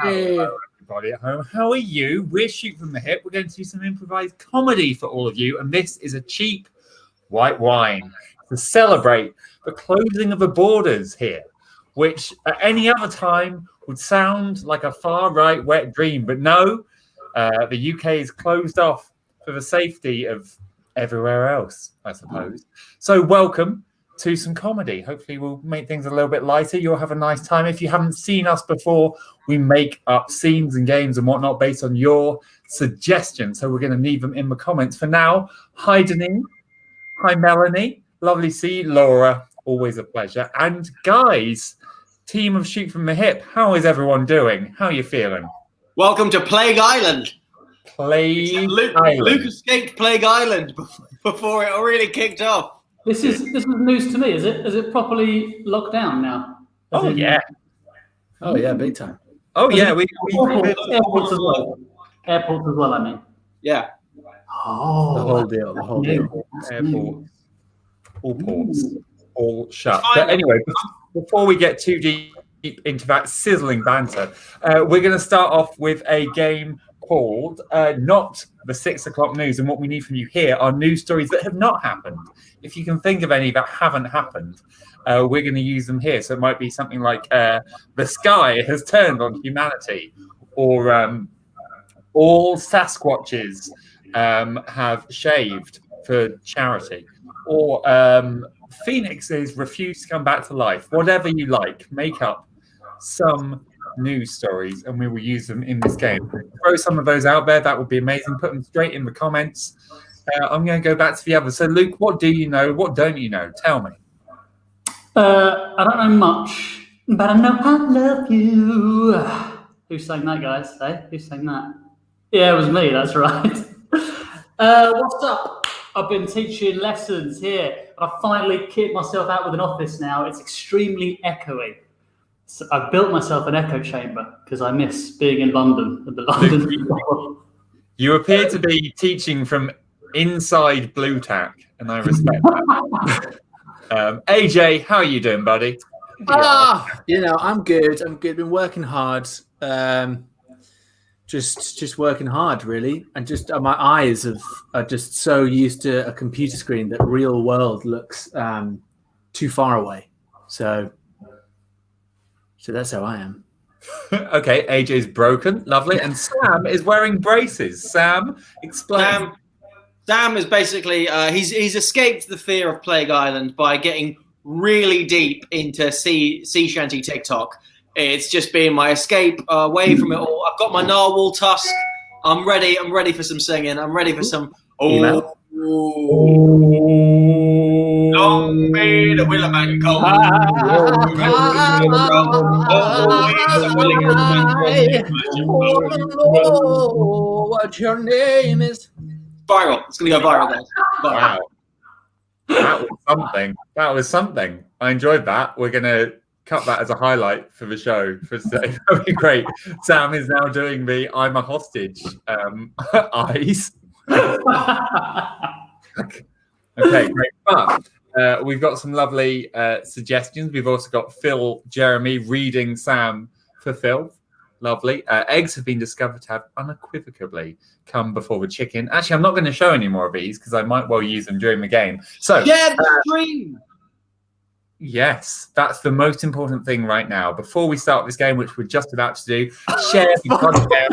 Hello, everybody at home. How are you? We're Shoot from the Hip. We're going to do some improvised comedy for all of you, and this is a cheap white wine to celebrate the closing of the borders here, which at any other time would sound like a far-right wet dream, but no, the UK is closed off for the safety of everywhere else, I suppose. So welcome to some comedy. Hopefully we'll make things a little bit lighter. You'll have a nice time. If you haven't seen us before, we make up scenes and games and whatnot based on your suggestions. So we're going to leave them in the comments. For now, hi Denise, hi Melanie, lovely to see you. Laura, always a pleasure. And guys, team of Shoot from the Hip, how is everyone doing? How are you feeling? Welcome to Plague Island. Island. Luke escaped Plague Island before it really kicked off. This is news to me. Is it? Is it properly locked down now? Yeah. Oh yeah, big time. Oh yeah, airports as well. Airports as well. I mean. Yeah. Oh, The whole deal. The whole deal. Airports, all ports, all shut. But anyway, before we get too deep into that sizzling banter, we're going to start off with a game called Not the 6 o'clock News. And what we need from you here are news stories that have not happened. If you can think of any that haven't happened, we're going to use them here. So it might be something like the sky has turned on humanity, or all Sasquatches have shaved for charity, or phoenixes refuse to come back to life. Whatever you like, make up some news stories and we will use them in this game. Throw some of those out there. That would be amazing. Put them straight in the comments. I'm going to go back to the others. So Luke, what do you know? What don't you know? Tell me. I don't know much, but I know I love you. Who sang that, guys? Hey, who sang that? Yeah, it was me. That's right. What's up? I've been teaching lessons here. I finally kitted myself out with an office now. It's extremely echoey. So I've built myself an echo chamber because I miss being in London at the London. You appear to be teaching from inside Blue Tack, and I respect that. AJ, how are you doing, buddy? I'm good. I'm good. Been working hard. Just working hard, really, and just my eyes are just so used to a computer screen that real world looks too far away. So that's how I am. Okay, AJ's broken, lovely, and Sam is wearing braces. Sam, explain. Sam is basically he's escaped the fear of Plague Island by getting really deep into sea shanty TikTok. It's just been my escape away from it all. I've got my narwhal tusk. I'm ready. I'm ready for some singing. I'm ready for some. Long may the Willerman come. What your name is? Viral. It's gonna go viral, guys. Wow, that was something. That was something. I enjoyed that. We're gonna cut that as a highlight for the show for today. That'd be great. Sam is now doing the "I'm a hostage" eyes. Okay, great. But we've got some lovely suggestions. We've also got Phil Jeremy reading Sam for Phil. Lovely. Eggs have been discovered to have unequivocally come before the chicken. Actually, I'm not going to show any more of these because I might well use them during the game. So share the stream. Yes, that's the most important thing right now. Before we start this game, which we're just about to do, share the content.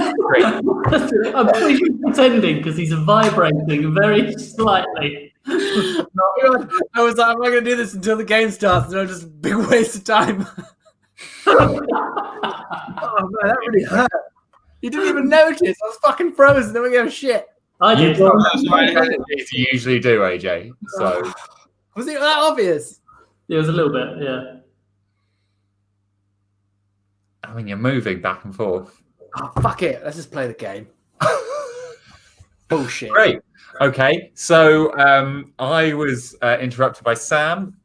I'm pretty pretending because he's vibrating very slightly. I was like, I'm not going to do this until the game starts. No, just a big waste of time. Oh man, that really hurt. You didn't even notice. I was fucking frozen. Then we go shit. I did. You usually do, AJ. So was it that obvious? It was a little bit, yeah. I mean, you're moving back and forth. Oh, fuck it. Let's just play the game. Bullshit. Great. Okay. So I was interrupted by Sam.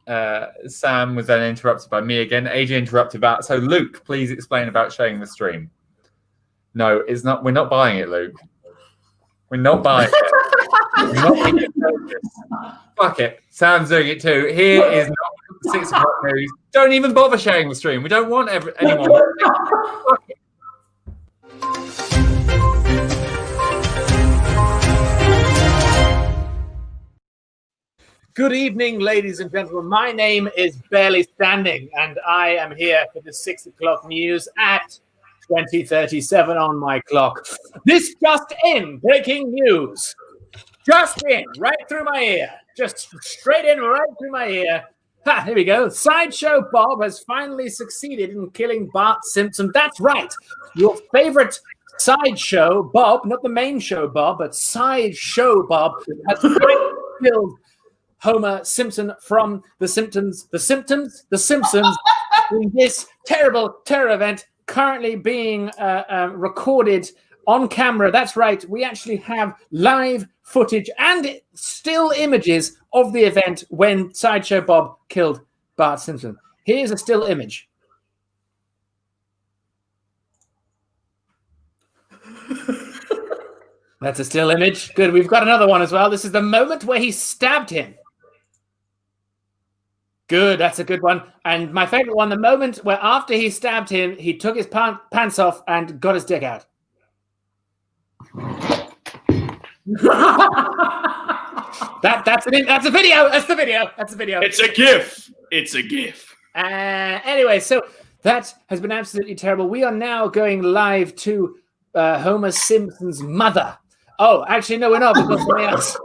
Sam was then interrupted by me again. AJ interrupted that. So Luke, please explain about sharing the stream. No, it's not. We're not buying it, Luke. We're not buying it. We're not being noticed. Fuck it. Sam's doing it too. Here is not 6 o'clock news. Don't even bother sharing the stream. We don't want anyone. Good evening, ladies and gentlemen. My name is Barely Standing, and I am here for the 6 o'clock news at 20:37 on my clock. This just in, breaking news. Just in, right through my ear. Just straight in, right through my ear. Ha, here we go. Sideshow Bob has finally succeeded in killing Bart Simpson. That's right. Your favorite Sideshow Bob, not the main show Bob, but Sideshow Bob, has finally killed Homer Simpson from The Simpsons in this terrible terror event currently being recorded on camera. That's right. We actually have live footage and still images of the event when Sideshow Bob killed Bart Simpson. Here's a still image. That's a still image. Good. We've got another one as well. This is the moment where he stabbed him. Good. That's a good one. And my favorite one, the moment where after he stabbed him, he took his pants off and got his dick out. That's a video. That's the video. That's the video. It's a GIF. It's a GIF. Anyway, so that has been absolutely terrible. We are now going live to Homer Simpson's mother. Oh, actually, no, we're not. We've got something else.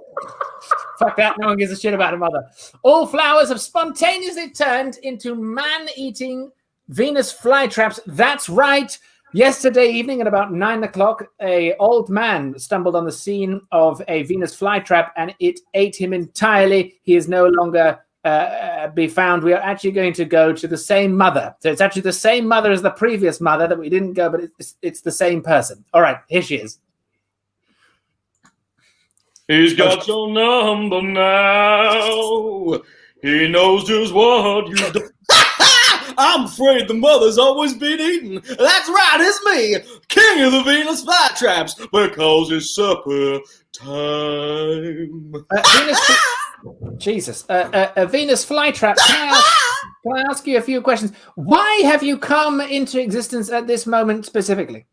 Fuck that. No one gives a shit about a mother. All flowers have spontaneously turned into man-eating Venus flytraps. That's right. Yesterday evening at about 9 o'clock, an old man stumbled on the scene of a Venus flytrap and it ate him entirely. He is no longer be found. We are actually going to go to the same mother. So it's actually the same mother as the previous mother that we didn't go, but it's the same person. All right, here she is. He's got your number now. He knows just what you do. I'm afraid the mother's always been eaten. That's right, it's me, king of the Venus flytraps, because it's supper time. Jesus, a Venus flytrap. Can I ask you a few questions? Why have you come into existence at this moment specifically?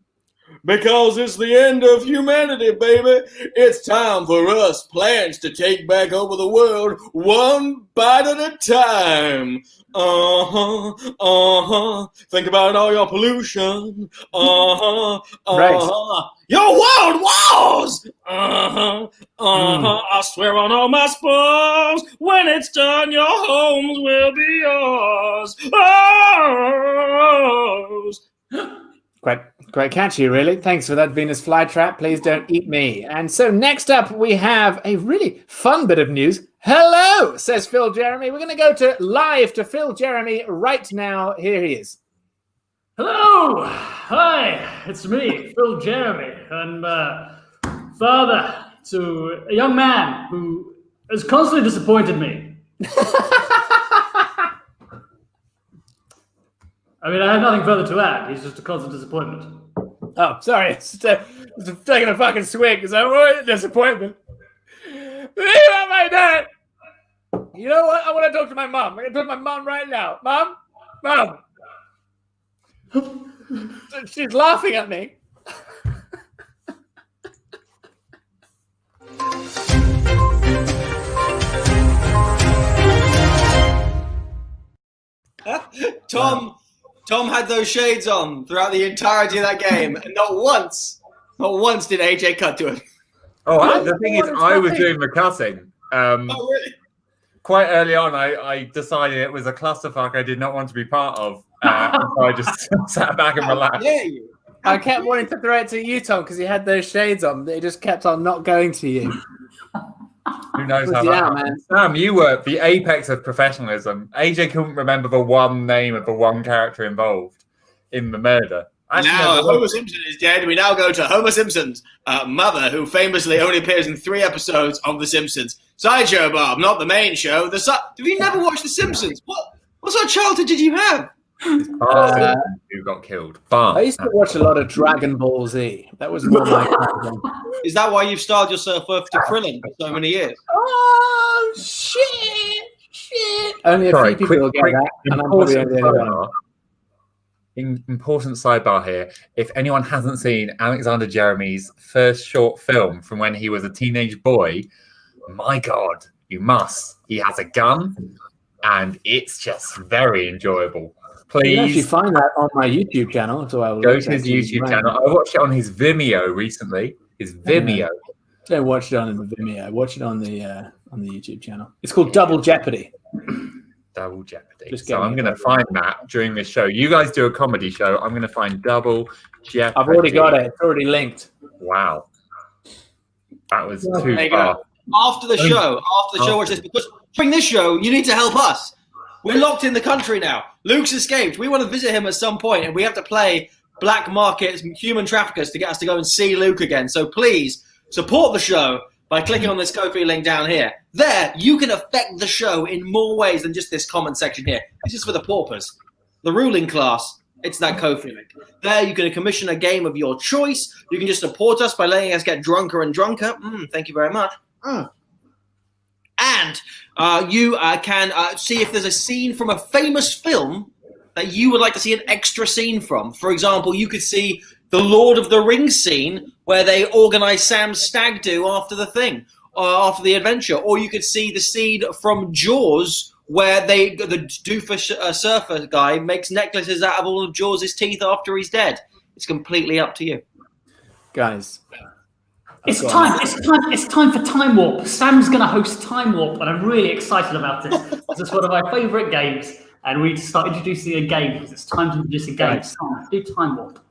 Because it's the end of humanity, baby. It's time for us plants to take back over the world one bite at a time. Think about all your pollution. Right. Your world wars. I swear on all my spurs. When it's done, your homes will be yours. Quite catchy, really. Thanks for that, Venus flytrap. Please don't eat me. And so next up, we have a really fun bit of news. Hello, says Phil Jeremy. We're going to go live to Phil Jeremy right now. Here he is. Hello. Hi, it's me, Phil Jeremy. I'm father to a young man who has constantly disappointed me. I mean, I have nothing further to add. He's just a constant disappointment. Oh, sorry. It's taking a fucking swig because I'm a disappointment. Leave out my dad. You know what? I want to talk to my mom. I'm going to talk to my mom right now. Mom? She's laughing at me. Tom had those shades on throughout the entirety of that game, and not once did AJ cut to him. Oh, the thing is, I was doing the cutting. Oh, really? Quite early on, I decided it was a clusterfuck I did not want to be part of. So I just sat back and relaxed. I kept wanting to throw it to you, Tom, because he had those shades on. But it just kept on not going to you. Who knows how that happened? Sam, you were the apex of professionalism. AJ couldn't remember the one name of the one character involved in the murder. Now Homer Simpson is dead. We now go to Homer Simpson's mother, who famously only appears in 3 episodes of The Simpsons. Sideshow Bob, not the main show. Have you never watched The Simpsons? What sort of childhood did you have? Who got killed? I used to watch a lot of Dragon Ball Z. That was more my kind. Is that why you've starved yourself off to Krillin for so many years? Oh, shit. Only a few people will get that, and I'm probably only the only one. Important sidebar here. If anyone hasn't seen Alexander Jeremy's first short film from when he was a teenage boy, my God, You must. He has a gun, and it's just very enjoyable. Please. You can actually find that on my YouTube channel. So I will go to his YouTube channel. I watched it on his Vimeo recently. His Vimeo. Don't watch it on the Vimeo. Watch it on the YouTube channel. It's called Double Jeopardy. Double Jeopardy. So I'm going to find that during this show. You guys do a comedy show. I'm going to find Double Jeopardy. I've already got it. It's already linked. Wow. That was too far. After the show, watch this, because during this show, you need to help us. We're locked in the country now. Luke's escaped. We want to visit him at some point, and we have to play black market human traffickers to get us to go and see Luke again. So please support the show by clicking on this Ko-fi link down here. There, you can affect the show in more ways than just this comment section here. This is for the paupers, the ruling class. It's that Ko-fi link. There, you can commission a game of your choice. You can just support us by letting us get drunker and drunker. Thank you very much. And you can see if there's a scene from a famous film that you would like to see an extra scene from. For example, you could see the Lord of the Rings scene where they organize Sam's stag do after the thing, after the adventure. Or you could see the scene from Jaws where the doofus surfer guy makes necklaces out of all of Jaws' teeth after he's dead. It's completely up to you. Guys. It's time for Time Warp. Sam's going to host Time Warp, and I'm really excited about this. This is one of my favourite games, and we need to start introducing a game because it's time to introduce a game. Do Time Warp.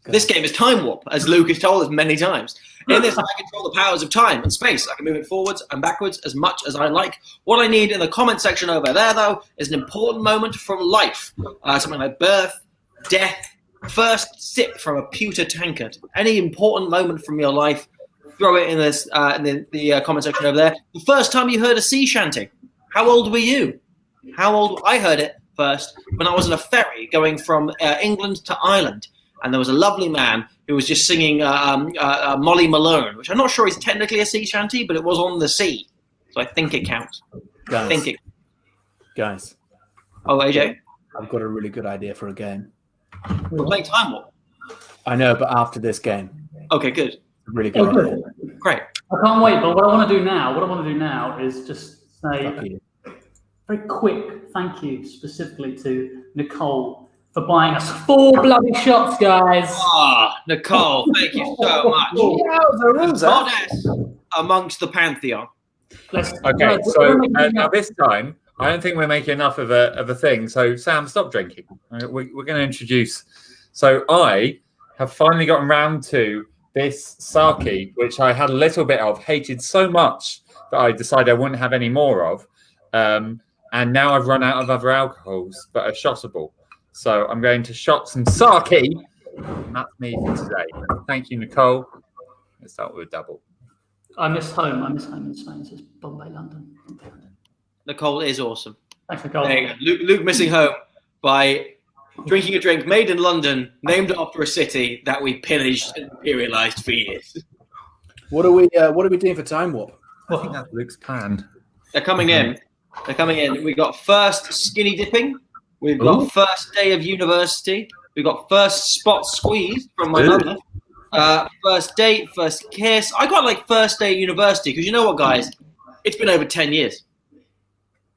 This game is Time Warp, as Luke has told us many times. In this, I control the powers of time and space. I can move it forwards and backwards as much as I like. What I need in the comment section over there, though, is an important moment from life. Something like birth, death, first sip from a pewter tankard. Any important moment from your life, throw it in this in the comment section over there. The first time you heard a sea shanty, how old were you? How old? I heard it first when I was on a ferry going from England to Ireland, and there was a lovely man who was just singing Molly Malone, which I'm not sure is technically a sea shanty, but it was on the sea, so I think it counts. Guys. Oh, AJ? I've got a really good idea for a game. We're playing Time Warp. I know, but after this game. Okay, good. Really good idea. Great. I can't wait, but what I want to do now is just say a very quick thank you specifically to Nicole for buying us 4 bloody shots, guys. Nicole, thank you so much. Goddess amongst the pantheon. Okay, so now this time, I don't think we're making enough of a thing. So Sam, stop drinking. We're going to introduce. So I have finally gotten round to this sake, which I had a little bit of, hated so much that I decided I wouldn't have any more of. And now I've run out of other alcohols that are shotable. So I'm going to shot some sake. And that's me for today. Thank you, Nicole. Let's start with a double. I miss home. In Spain. It's Bombay, London. Nicole is awesome. Thanks, Nicole. There you go. Luke missing home by drinking a drink made in London, named after a city that we pillaged and imperialized for years. What are we doing for Time Warp? I think that's Luke's plan. They're coming in. We got first skinny dipping. We've got first day of university. We've got first spot squeeze from my mother. First date, first kiss. I got like first day at university because you know what, guys? It's been over 10 years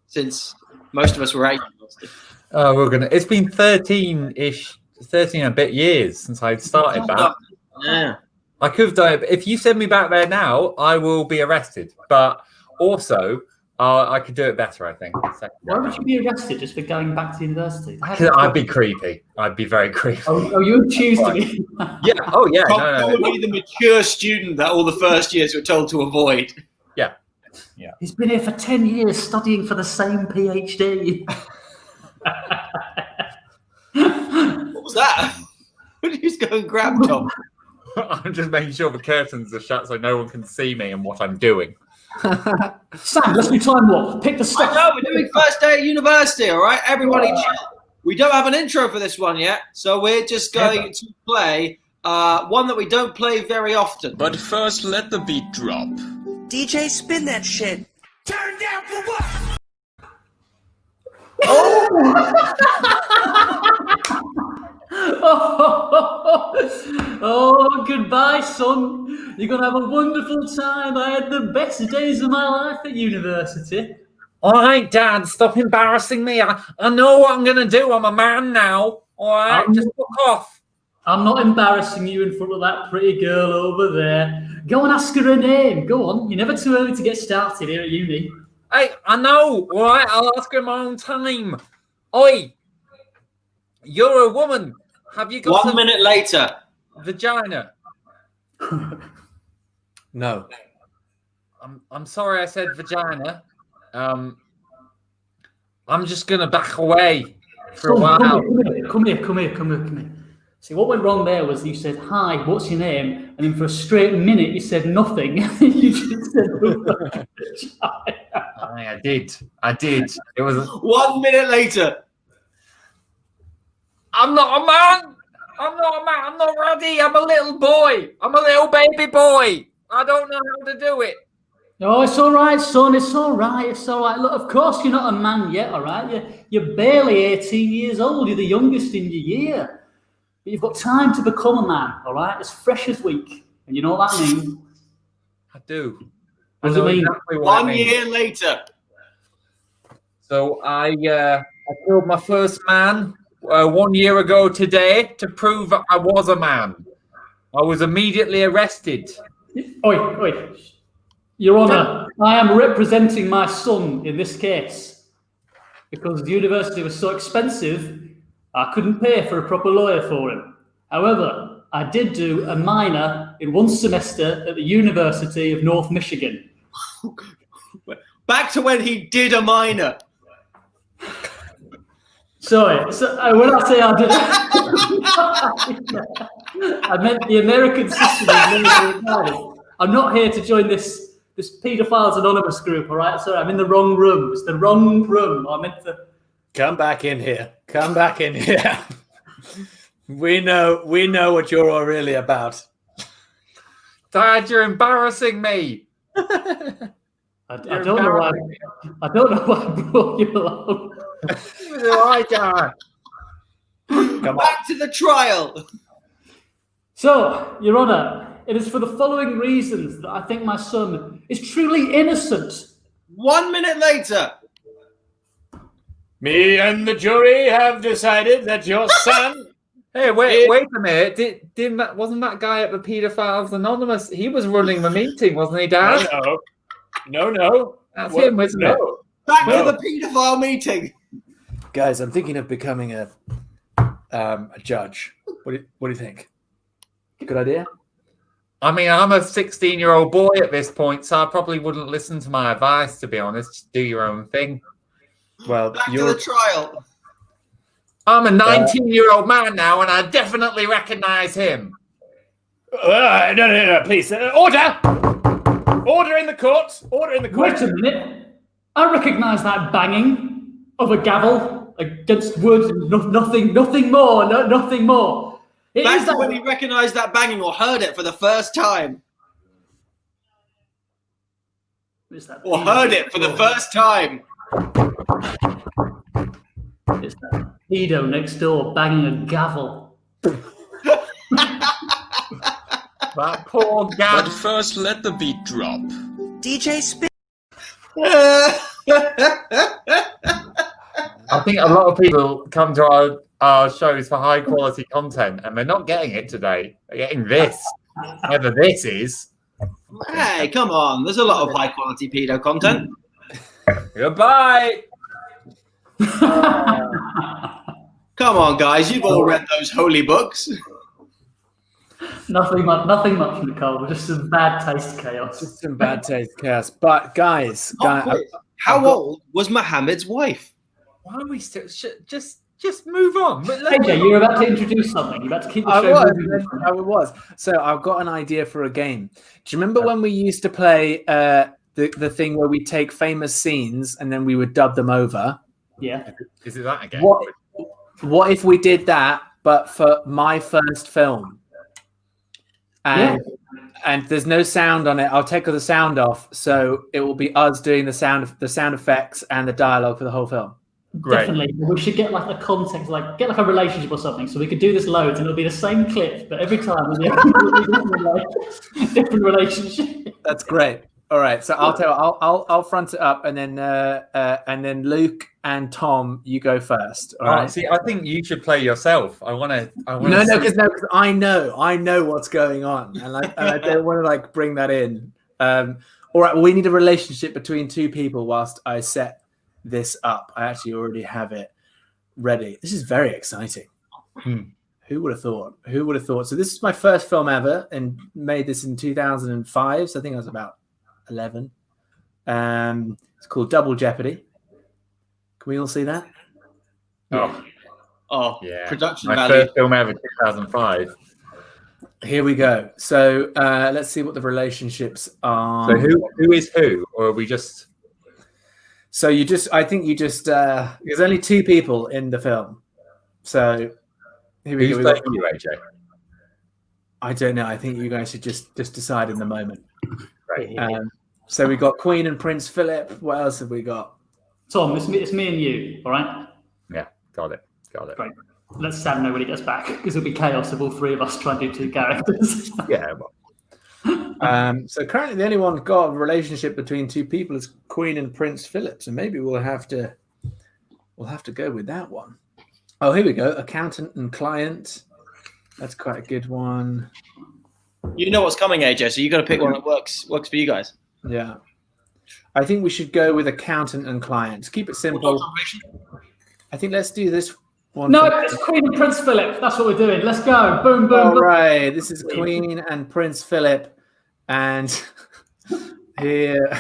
since most of us were at university. It's been 13 and a bit years since I started that. Yeah. I could have done it. But if you send me back there now, I will be arrested. But also, I could do it better, I think. Why would you be arrested just for going back to university? I'd be creepy. I'd be very creepy. Oh, you would choose to be? Yeah. Oh, yeah. Probably the mature student that all the first years were told to avoid. Yeah. He's been here for 10 years studying for the same PhD. What was that? What did you just go and grab, Tom? I'm just making sure the curtains are shut so no one can see me and what I'm doing. Sam, let's do Time Warp. Pick the stuff. I know, we're doing first day at university, all right? Everybody chill. We don't have an intro for this one yet, so we're just going to play one that we don't play very often. But first, let the beat drop. DJ, spin that shit. Turn down for what? Oh, goodbye, son. You're going to have a wonderful time. I had the best days of my life at university. All right, Dad, stop embarrassing me. I know what I'm going to do. I'm a man now. All right, just fuck off. I'm not embarrassing you in front of that pretty girl over there. Go and ask her her name. Go on. You're never too early to get started here at uni. Hey, I know. All right, I'll ask her in my own time. Oi, you're a woman. Have you got 1 minute later. vagina? No. I'm sorry I said vagina. I'm just gonna back away for a while. Come here. See, what went wrong there was you said, hi, what's your name? And then for a straight minute, you said nothing. You just said, I did. It was. 1 minute later. I'm not a man. I'm not ready. I'm a little boy. I'm a little baby boy. I don't know how to do it. oh, it's all right, son. It's all right. Look, of course you're not a man yet, all right? You're barely 18 years old. You're the youngest in your year. But you've got time to become a man, all right? As fresh as week. And you know what that means? I do. What does it mean? Exactly what it 1 means. year later. So I killed my first man 1 year ago today to prove I was a man. I was immediately arrested. Oi. Your Honour, I am representing my son in this case because the university was so expensive, I couldn't pay for a proper lawyer for him. However, I did do a minor in one semester at the University of North Michigan. Back to when he did a minor. Sorry, when I say I did, I meant the American system of military trials. I'm not here to join this paedophiles anonymous group, all right? Sorry, I'm in the wrong room. It's the wrong room. I meant to Come back in here. We know what you're all really about. Dad, you're embarrassing me. I don't know why I brought you along. Right, Dad. Come on. Back to the trial. So, Your Honour, it is for the following reasons that I think my son is truly innocent. 1 minute later. Me and the jury have decided that your son. Hey, wait a minute. Wasn't that guy at the Paedophiles Anonymous? He was running the meeting, wasn't he, Dad? No. That's him, isn't it? Back to the paedophile meeting. Guys, I'm thinking of becoming a judge. What do you think? Good idea? I mean, I'm a 16-year-old boy at this point, so I probably wouldn't listen to my advice, to be honest. Just do your own thing. Well, Back to the trial. I'm a 19-year-old man now, and I definitely recognize him. No, please. Order! Order in the court. Wait a minute. I recognise that banging of a gavel against wood. Nothing more. Nothing more. Back to when he recognised that banging or heard it for the first time. Or heard it for the first time. It's that pedo next door banging a gavel. That poor guy. But first, let the beat drop. DJ Spin. I think a lot of people come to our shows for high quality content, and they're not getting it today. They're getting this. Whatever this is. Hey, come on. There's a lot of high quality pedo content. Goodbye. Come on, guys. You've all read those holy books. Nothing much, Nicole. Just some bad taste chaos. Just some bad taste chaos. But guys, How old was Muhammad's wife? Why are we still? Just move on. AJ, you're about to introduce something. You're about to keep the show moving. I was. So I've got an idea for a game. Do you remember when we used to play the thing where we take famous scenes and then we would dub them over? Yeah. Is it that again? What if we did that, but for my first film? And there's no sound on it. I'll take all the sound off, so it will be us doing the sound effects and the dialogue for the whole film. Great. Definitely. We should get like a context, like get like a relationship or something. So we could do this loads and it'll be the same clip, but every time it'll be a completely different relationship. That's great. All right, so I'll front it up, and then Luke and Tom, you go first. All right. See, I think you should play yourself. I want to. No, because I know what's going on, and I don't want to like bring that in. All right, well, we need a relationship between two people whilst I set this up. I actually already have it ready. This is very exciting. Who would have thought? Who would have thought? So this is my first film ever, and made this in 2005. So I think I was about 11. It's called Double Jeopardy. Can we all see that? Oh, yeah. Production my value. first film ever, 2005. Here we go. So let's see what the relationships are. So who is who, or are we just? So I think you just. There's only two people in the film. So here we Who's go. playing you, AJ? I don't know. I think you guys should just decide in the moment. Right. So we got Queen and Prince Philip. What else have we got? Tom, it's me and you, all right? Yeah, got it. Great. Let Sam know when he gets back, because it'll be chaos of all three of us trying to do two characters. Yeah. Well. So currently the only one got a relationship between two people is Queen and Prince Philip. So maybe we'll have to go with that one. Oh, here we go. Accountant and client. That's quite a good one. You know what's coming, AJ, so you got to pick one that works for you guys. Yeah. I think we should go with accountant and client. Keep it simple. I think let's do this one. No, it's Queen and Prince Philip. That's what we're doing. Let's go. Boom, boom, All boom. right. This is Queen and Prince Philip. And here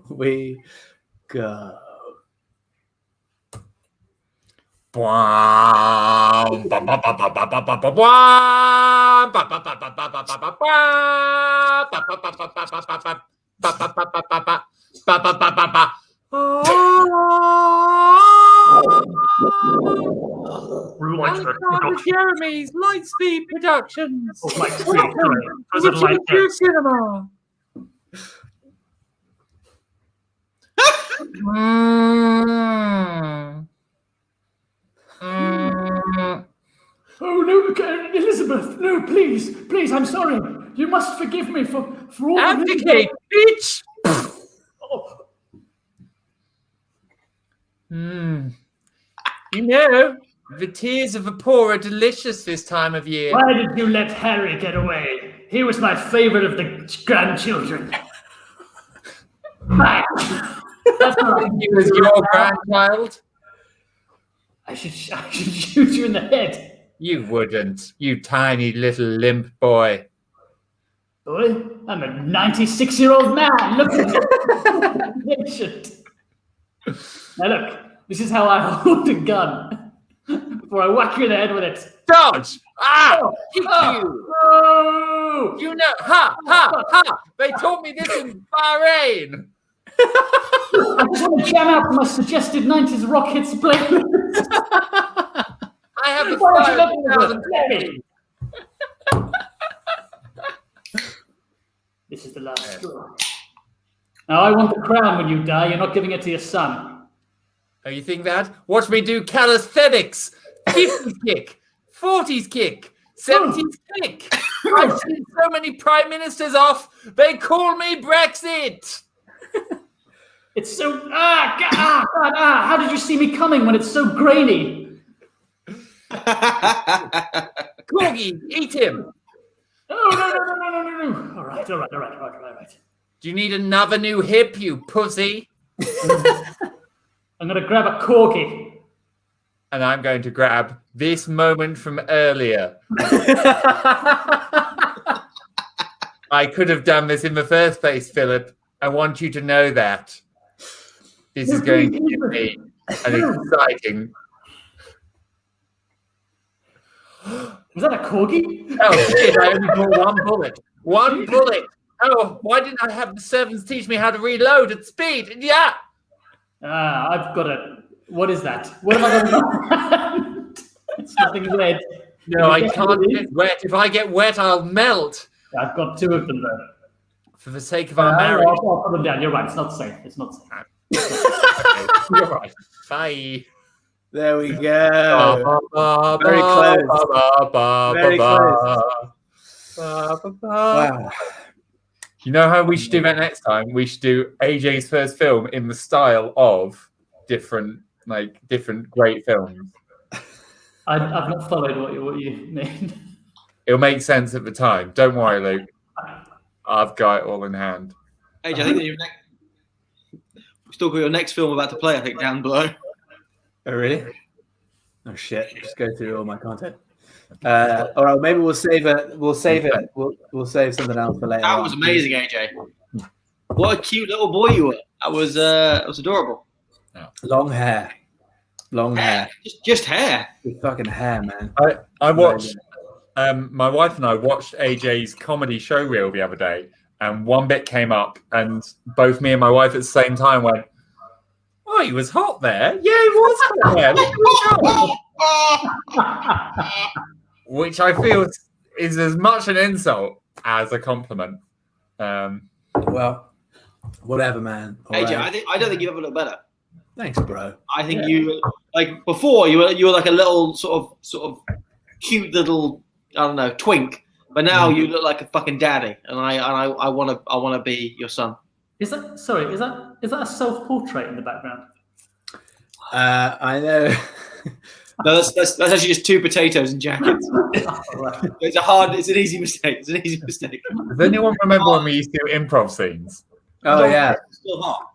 we go. Jeremy's Lightspeed Productions. Cinema. Oh no, Elizabeth! No, please, I'm sorry. You must forgive me for all. Abdicate, bitch. You know, the tears of the poor are delicious this time of year. Why did you let Harry get away? He was my favorite of the grandchildren. That's not right. He was your grandchild. I should shoot you in the head. You wouldn't, you tiny little limp boy. Boy, I'm a 96-year-old man. Look at me. Now look, this is how I hold a gun before I whack you in the head with it. Dodge! Ah! Kick you! Oh! You know, ha! They taught me this in Bahrain. I just want to jam out my suggested 90s rock hits playlist. I have the Why fire don't you let me 2000. This is the last straw. Now I want the crown when you die. You're not giving it to your son. Oh, you think that? Watch me do calisthenics. 50s kick, 40s kick, 70s kick. I've seen so many prime ministers off. They call me Brexit. It's so how did you see me coming when it's so grainy? Corgi, eat him. Oh no. All right. Do you need another new hip, you pussy? I'm gonna grab a corgi. And I'm going to grab this moment from earlier. I could have done this in the first place, Philip. I want you to know that. This is going to give me an exciting... Was that a corgi? Oh, shit, I only got one bullet. One bullet. Oh, why didn't I have the servants teach me how to reload at speed? Yeah. I've got a... What is that? What am I going to do? It's something red. No, I can't get wet. If I get wet, I'll melt. I've got two of them, though. For the sake of our marriage. I'll put them down. You're right. It's not safe. Okay, you're right. Bye. There we go. Very close. Very close. Wow. You know how we should do that next time? We should do AJ's first film in the style of different great films. I've not followed what you mean. It'll make sense at the time. Don't worry, Luke. I've got it all in hand. AJ, I think that your next, we've still got your next film about to play, I think, down below. Oh, really? Oh, shit. Just go through all my content. All right, maybe we'll save it. We'll save something else for later. That was amazing, AJ. What a cute little boy you were. That was adorable. Long hair. Just hair. Good fucking hair, man. I watched. My wife and I watched AJ's comedy show reel the other day, and one bit came up, and both me and my wife at the same time went, "Oh, he was hot there. Yeah, he was hot there. Look at him go." Which I feel is as much an insult as a compliment. Well, whatever, man. All AJ, right. I don't think you ever look better. Thanks, bro. I think you like before you were like a little sort of cute little, I don't know, twink, but now you look like a fucking daddy, and I wanna be your son. Is that a self-portrait in the background? I know. No, that's actually just two potatoes and jackets. It's an easy mistake. Does anyone remember when we used to do improv scenes? Oh yeah. It's still hot.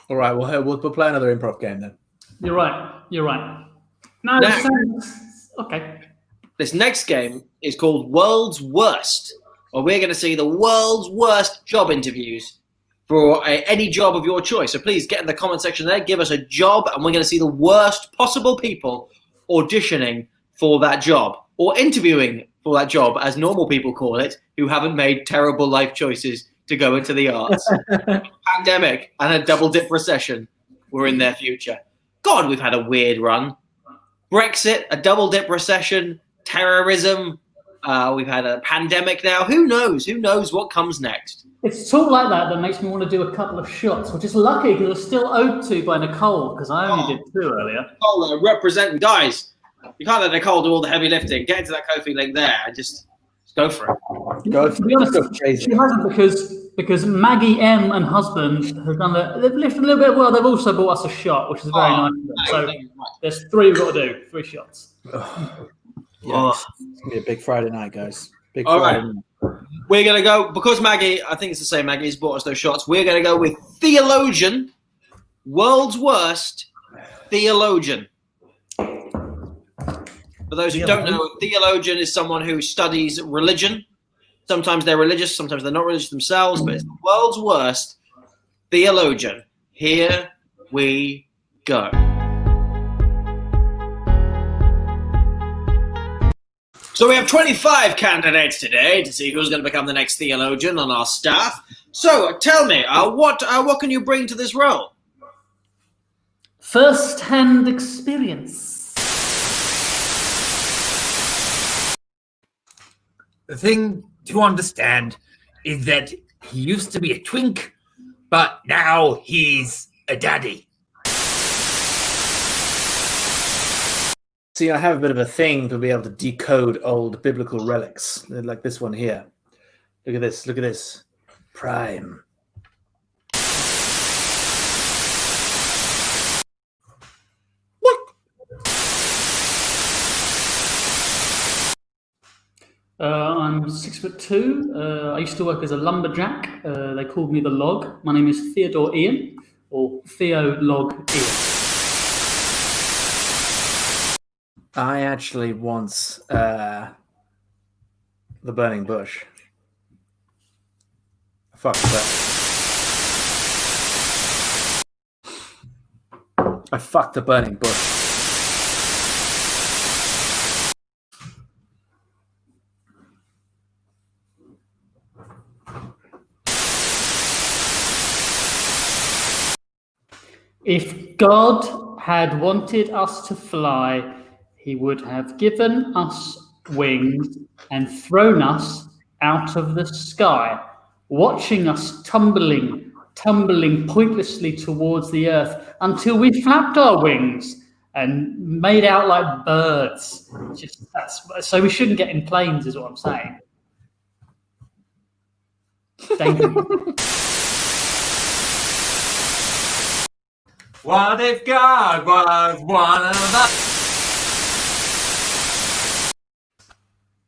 All right. We'll play another improv game then. You're right. No, okay. This next game is called World's Worst, where we're going to see the world's worst job interviews for any job of your choice. So please get in the comment section there, give us a job, and we're going to see the worst possible people auditioning for that job, or interviewing for that job, as normal people call it, who haven't made terrible life choices to go into the arts. Pandemic and a double dip recession were in their future. God, we've had a weird run. Brexit, a double dip recession, terrorism. We've had a pandemic now. Who knows? Who knows what comes next? It's talk like that makes me want to do a couple of shots, which is lucky because I was still owed to by Nicole because I only did 2 earlier. Nicole, representing guys. You can't let Nicole do all the heavy lifting. Get into that Ko-fi link there and just go for it. To be honest, she hasn't because Maggie M and husband have done they've lifted a little bit. Well, they've also bought us a shot, which is very nice. So there's 3 we've got to do. 3 shots. Yeah, it's gonna be a big Friday night, guys. Big All Friday right. night. We're going to go, because Maggie, I think it's the same Maggie's bought us those shots, we're going to go with theologian, world's worst theologian. For those who don't know, a theologian is someone who studies religion. Sometimes they're religious, sometimes they're not religious themselves, but it's the world's worst theologian. Here we go. So we have 25 candidates today to see who's going to become the next theologian on our staff. So tell me, what can you bring to this role? First-hand experience. The thing to understand is that he used to be a twink, but now he's a daddy. See, I have a bit of a thing to be able to decode old biblical relics, like this one here. Look at this. Prime. I'm 6'2". I used to work as a lumberjack. They called me the Log. My name is Theodore Ian, or Theo Log Ian. I actually once the burning bush. Fuck that. I fucked the burning bush. If God had wanted us to fly, he would have given us wings and thrown us out of the sky, watching us tumbling pointlessly towards the earth until we flapped our wings and made out like birds. So we shouldn't get in planes, is what I'm saying. What if God was one of us?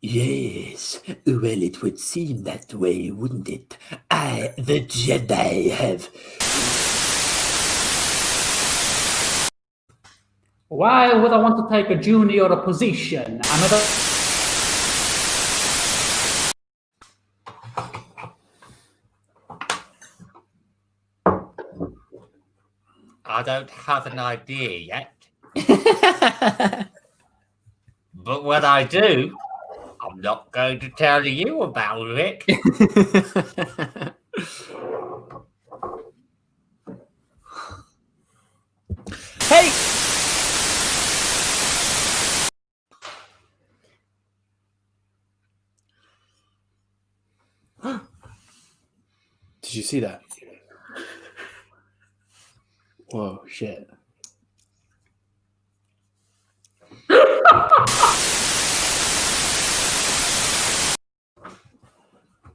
Yes, well, it would seem that way, wouldn't it? I, the Jedi, have... Why would I want to take a junior position? I don't have an idea yet. But when I do, I'm not going to tell you about it. Hey! Did you see that? Whoa, shit.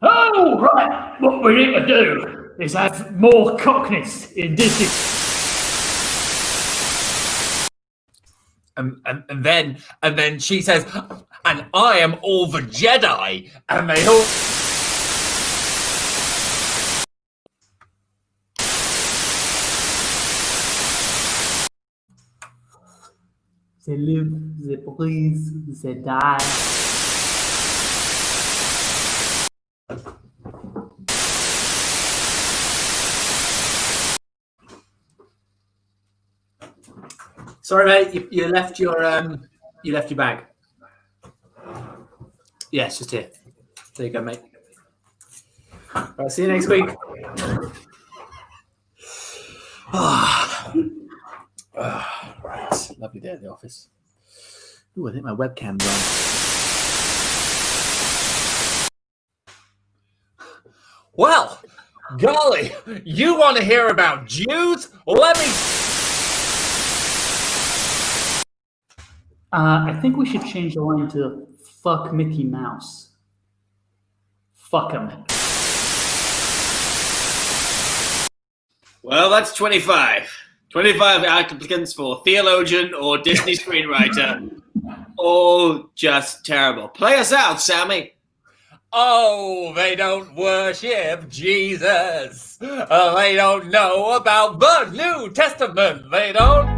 Oh, right. What we need to do is have more cockneys in Disney. And then she says, and I am all the Jedi. And they all... They live, they breathe, they die. Sorry, mate. You left your bag. Yeah, it's just here. There you go, mate. All right, see you next week. Right, lovely day at the office. Ooh, I think my webcam's on. Well, golly, you want to hear about Jews? Let me... I think we should change the line to fuck Mickey Mouse. Fuck him. Well, that's 25. 25 applicants for theologian or Disney screenwriter. All just terrible. Play us out, Sammy. Oh, they don't worship Jesus. They don't know about the New Testament. They don't...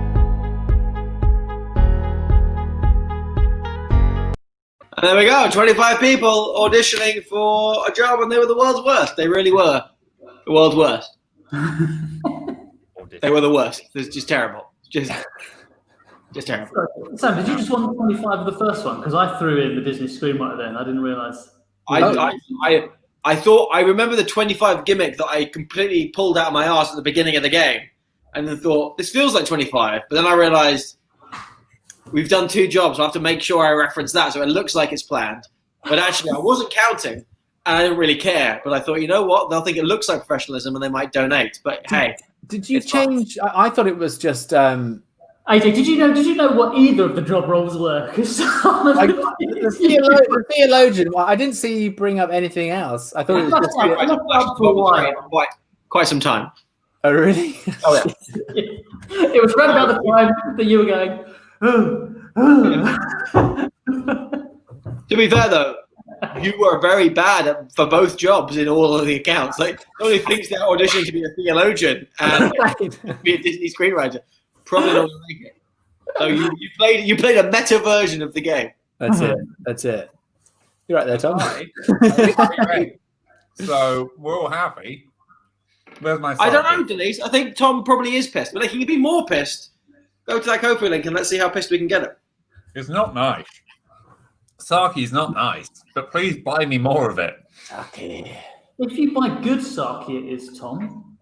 And there we go, 25 people auditioning for a job, and they were the world's worst. They really were the world's worst. They were the worst. It's just terrible. Just terrible. Sam, did you just want 25 of the first one? Because I threw in the Disney screenwriter then. I didn't realise. I thought, I remember the 25 gimmick that I completely pulled out of my arse at the beginning of the game, and then thought, this feels like 25. But then I realised we've done 2 jobs. I have to make sure I reference that so it looks like it's planned. But actually, I wasn't counting, and I didn't really care. But I thought, you know what? They'll think it looks like professionalism, and they might donate. But hey, did you change? I thought it was just. AJ, did you know what either of the job roles were? The theologian. Well, I didn't see you bring up anything else. I thought it was just quite some time. Oh, really? Oh yeah. It was right about the time that you were going. To be fair, though, you were very bad for both jobs in all of the accounts. Like, the only things that auditioning to be a theologian and be a Disney screenwriter, probably not going to make it. So you played a meta version of the game. That's it. You're right there, Tom. So we're all happy. Where's my? I don't know, Denise. I think Tom probably is pissed, but he can be more pissed. Go to that Ko-fi link and let's see how pissed we can get him. It's not nice. Sake's not nice, but please buy me more of it. Okay. If you buy good sake, it is, Tom.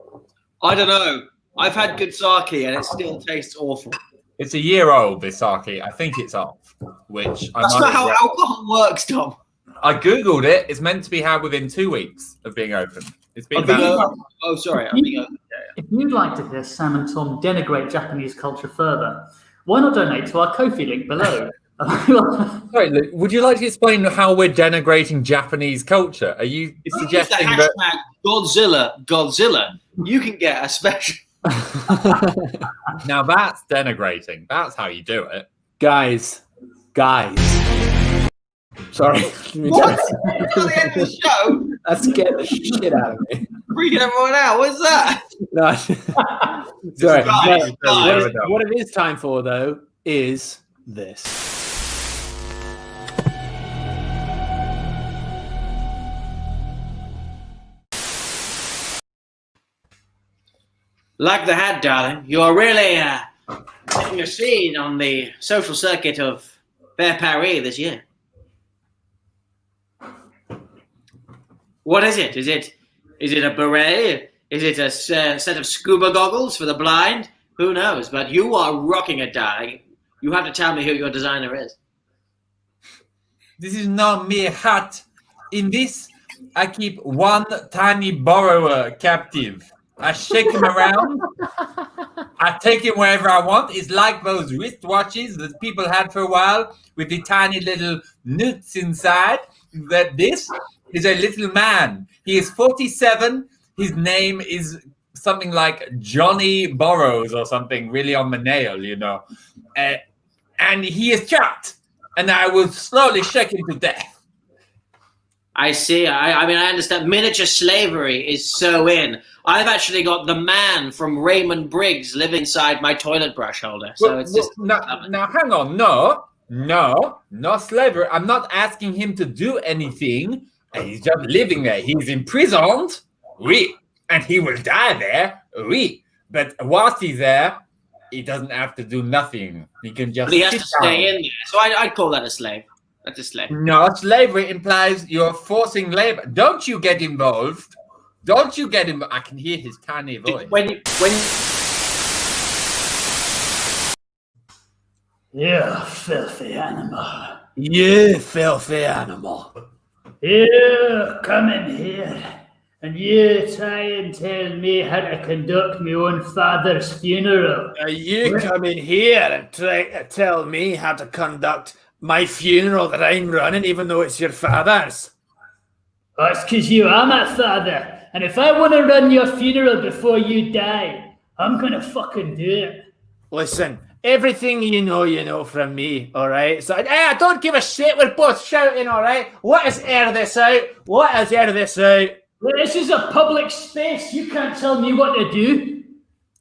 I don't know. I've had good sake and it still tastes awful. It's a year old, this sake. I think it's off, which I That's might not how regret. alcohol works, Tom. I Googled it. It's meant to be had within 2 weeks of being opened. It's been Oh, sorry. I'm being If you'd like to hear Sam and Tom denigrate Japanese culture further, why not donate to our Ko-fi link below? Sorry, Luke, would you like to explain how we're denigrating Japanese culture? Are you suggesting the that Godzilla, you can get a special. now that's denigrating? That's how you do it. Guys. Sorry. What? At the end of the show, That scared the shit out of me. freaking everyone out. What's that? No. Sorry. Guys, What it is time for, though, is this. Like the hat, darling. You're really setting a scene on the social circuit of Fair Paris this year. What is it? Is it a beret? Is it a set of scuba goggles for the blind? Who knows? But you are rocking it, darling. You have to tell me who your designer is. This is not mere hat. In this, I keep one tiny borrower captive. I shake him around. I take him wherever I want. It's like those wristwatches that people had for a while with the tiny little nuts inside. That this is a little man. He is 47. His name is something like Johnny Borrows or something really on the nail, you know. And he is trapped. And I will slowly shake him to death. I see. I mean, I understand. Miniature slavery is so in. I've actually got the man from Raymond Briggs living inside my toilet brush holder. So it's just now hang on. No slavery. I'm not asking him to do anything. He's just living there. He's imprisoned. Oui. And he will die there. Oui. But whilst he's there, he doesn't have to do nothing. He can just. But he has to down. stay in there. So I'd call that a slave. That's a slave. No, slavery implies you're forcing labor. Don't you get involved. Don't you get involved. I can hear his tiny voice. You filthy animal. You filthy animal. You come in here and you try and tell me how to conduct my own father's funeral. You come in here and try to tell me how to conduct my funeral that I'm running, even though it's your father's. Oh, it's because you are my father. And if I want to run your funeral before you die, I'm going to fucking do it. Listen, everything you know from me, all right? So, I don't give a shit. We're both shouting, all right? What is air this out? What is air this out? Well, this is a public space. You can't tell me what to do.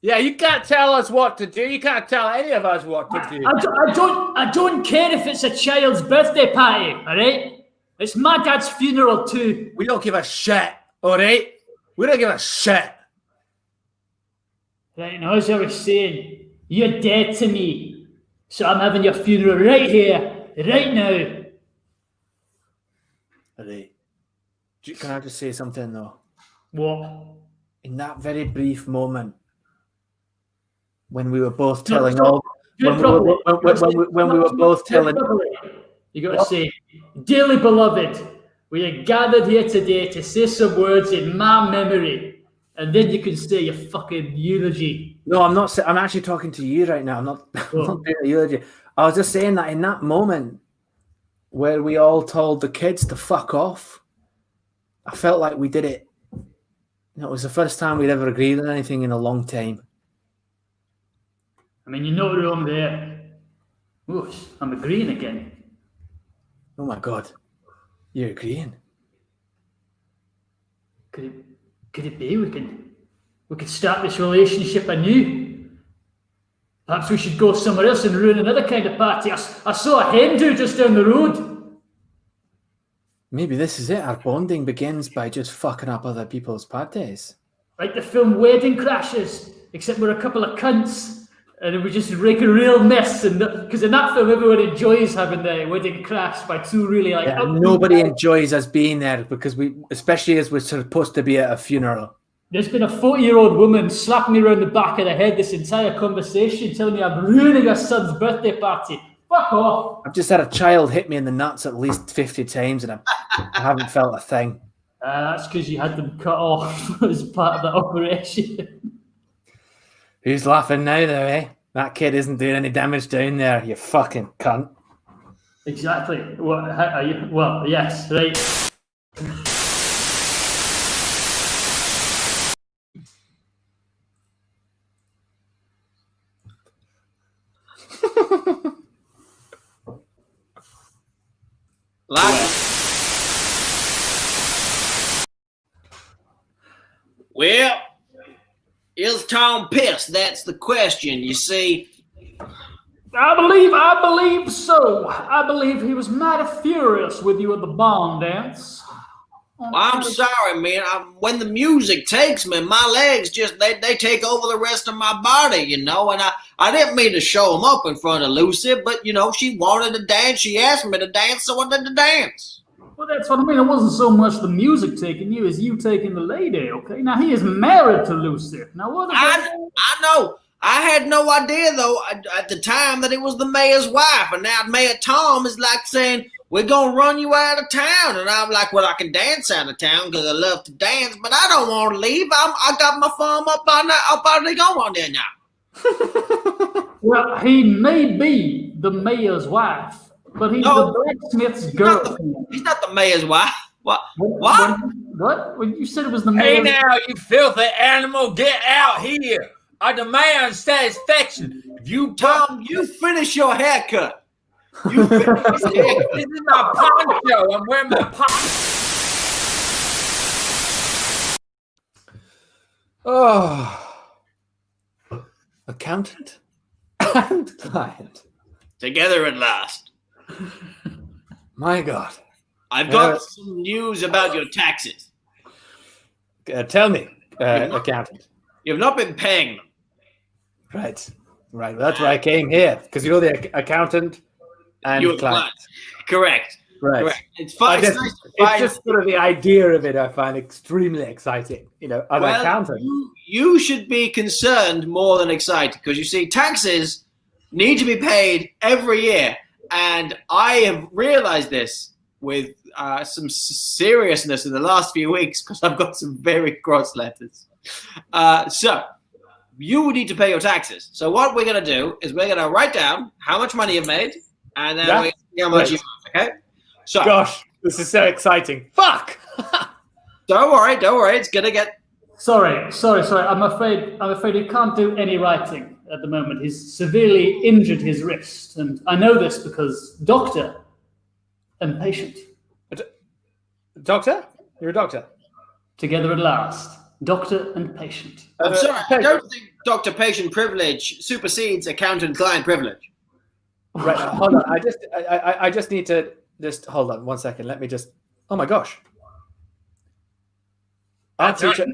Yeah, you can't tell us what to do. You can't tell any of us what to do. I don't care if it's a child's birthday party, all right? It's my dad's funeral too. We don't give a shit, all right? We don't give a shit. Right, now as I was saying, you're dead to me. So I'm having your funeral right here, right now. Right. Can I just say something though? What? In that very brief moment, when we were both telling all, when we were both telling, you got to say, dearly beloved, we are gathered here today to say some words in my memory, and then you can say your fucking eulogy. No, I'm not. I'm actually talking to you right now. I'm not doing a eulogy. I was just saying that in that moment where we all told the kids to fuck off, I felt like we did it. It was the first time we'd ever agreed on anything in a long time. I mean, you're not wrong there. Ooh, I'm agreeing again. Oh my God. You're agreeing? Could it be we could start this relationship anew? Perhaps we should go somewhere else and ruin another kind of party. I saw a hen do just down the road. Maybe this is it. Our bonding begins by just fucking up other people's parties. Like the film Wedding Crashers, except we're a couple of cunts. And we just make a real mess, and because in that film, everyone enjoys having their wedding crashed by two really like. Yeah, nobody enjoys us being there because especially as we're supposed to be at a funeral. There's been a 40-year-old woman slapping me around the back of the head this entire conversation, telling me I'm ruining her son's birthday party. Fuck off! I've just had a child hit me in the nuts at least 50 times, and I haven't felt a thing. That's because you had them cut off as part of the operation. Who's laughing now, though, eh? That kid isn't doing any damage down there, you fucking cunt. Exactly. Well, yes. They... Well, is Tom pissed? That's the question. You see, I believe so. I believe he was mighty furious with you at the barn dance. I'm sorry, man. When the music takes me, my legs just they take over the rest of my body, you know. And I didn't mean to show them up in front of Lucy, but you know, she wanted to dance. She asked me to dance, so I did the dance. Well, that's what I mean. It wasn't so much the music taking you as you taking the lady, okay? Now, he is married to Lucy. Now, what is I know. I had no idea, though, at the time that it was the mayor's wife. And now Mayor Tom is like saying, we're going to run you out of town. And I'm like, well, I can dance out of town because I love to dance, but I don't want to leave. I got my farm up on the go on there now. Well, he may be the mayor's wife. But he's the blacksmith's girl. He's not the mayor's wife. What? When you said it was the mayor's... Hey now, you filthy animal, get out here. I demand satisfaction. Tom, you finish your haircut. You finish your haircut. This is my poncho. I'm wearing my poncho. Oh. Accountant and client. Together at last. My God. I've got some news about your taxes. Tell me, accountant. You've not been paying them. Right. Well, that's why I came here, because you're the accountant and You're client. Correct. Right. Correct. It's fine. It's just sort of the idea of it I find extremely exciting. You know, as an accountant. You should be concerned more than excited, because you see, taxes need to be paid every year. And I have realized this with some seriousness in the last few weeks because I've got some very gross letters. So you need to pay your taxes. So what we're going to do is we're going to write down how much money you've made and then we're going to see how much you have, okay? So, gosh, this is so exciting. Fuck! Don't worry. It's going to get... Sorry. I'm afraid he can't do any writing at the moment. He's severely injured his wrist, and I know this because doctor and patient. Doctor? You're a doctor? Together at last. Doctor and patient. I'm sorry, I don't think doctor-patient privilege supersedes accountant-client privilege. Right, hold on. I just need to hold on 1 second. Let me just... Oh my gosh. Art teacher.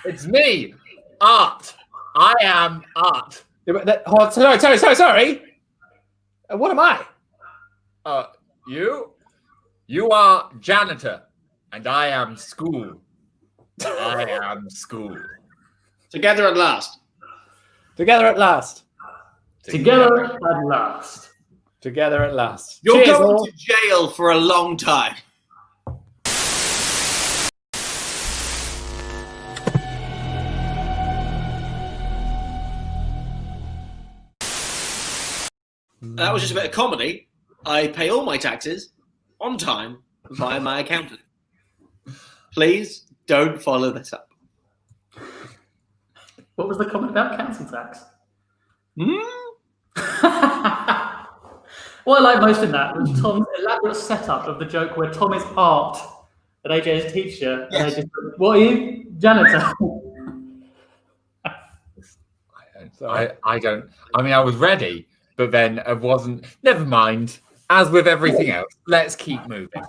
It's me, Art. I am Art. Sorry. What am I? You are janitor, and I am school. I am school. Together at last. Together at last. Together at last. Together at last. You're going to jail for a long time. That was just a bit of comedy. I pay all my taxes on time via my accountant. Please don't follow this up. What was the comment about council tax? What I like most in that was Tom's elaborate setup of the joke where Tom is Art and AJ is teacher. Yes. And what are you? Janitor. I don't. I mean, I was ready, but then I wasn't. Never mind. As with everything else, let's keep moving.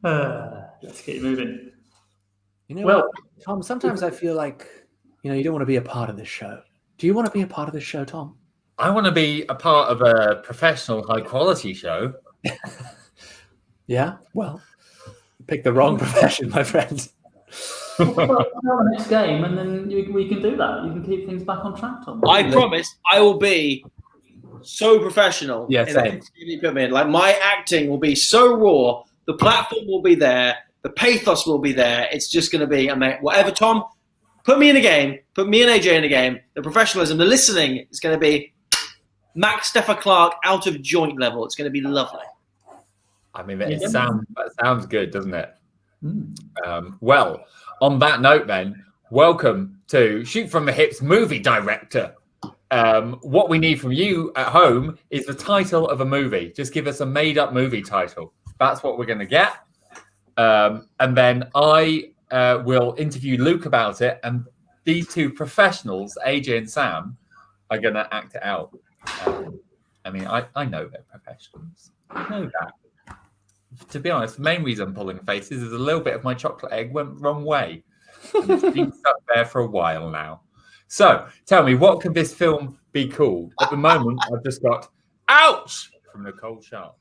Let's keep moving. You know, well, Tom, sometimes I feel like, you don't want to be a part of this show. Do you want to be a part of this show, Tom? I want to be a part of a professional, high-quality show. Yeah? Well, pick the wrong profession, my friend. Well, the next game, and then we can do that. You can keep things back on track, Tom. I promise I will be so professional. Yeah, same. Like, my acting will be so raw. The platform will be there. The pathos will be there. It's just going to be, whatever Tom put me in a game, put me and AJ in a game, the professionalism, the listening is going to be Max Steffa Clark out of joint level. It's going to be lovely. I mean, that sounds good, doesn't it? Well, on that note, then, welcome to Shoot from the Hips movie director. What we need from you at home is the title of a movie. Just give us a made-up movie title. That's what we're going to get. And then I will interview Luke about it. And these two professionals, AJ and Sam, are going to act it out. I mean, I know they're professionals. I know that. To be honest, the main reason I'm pulling faces is a little bit of my chocolate egg went the wrong way. And it's been stuck there for a while now. So, tell me, what could this film be called? At the moment, I've just got "Ouch" from Nicole Sharp,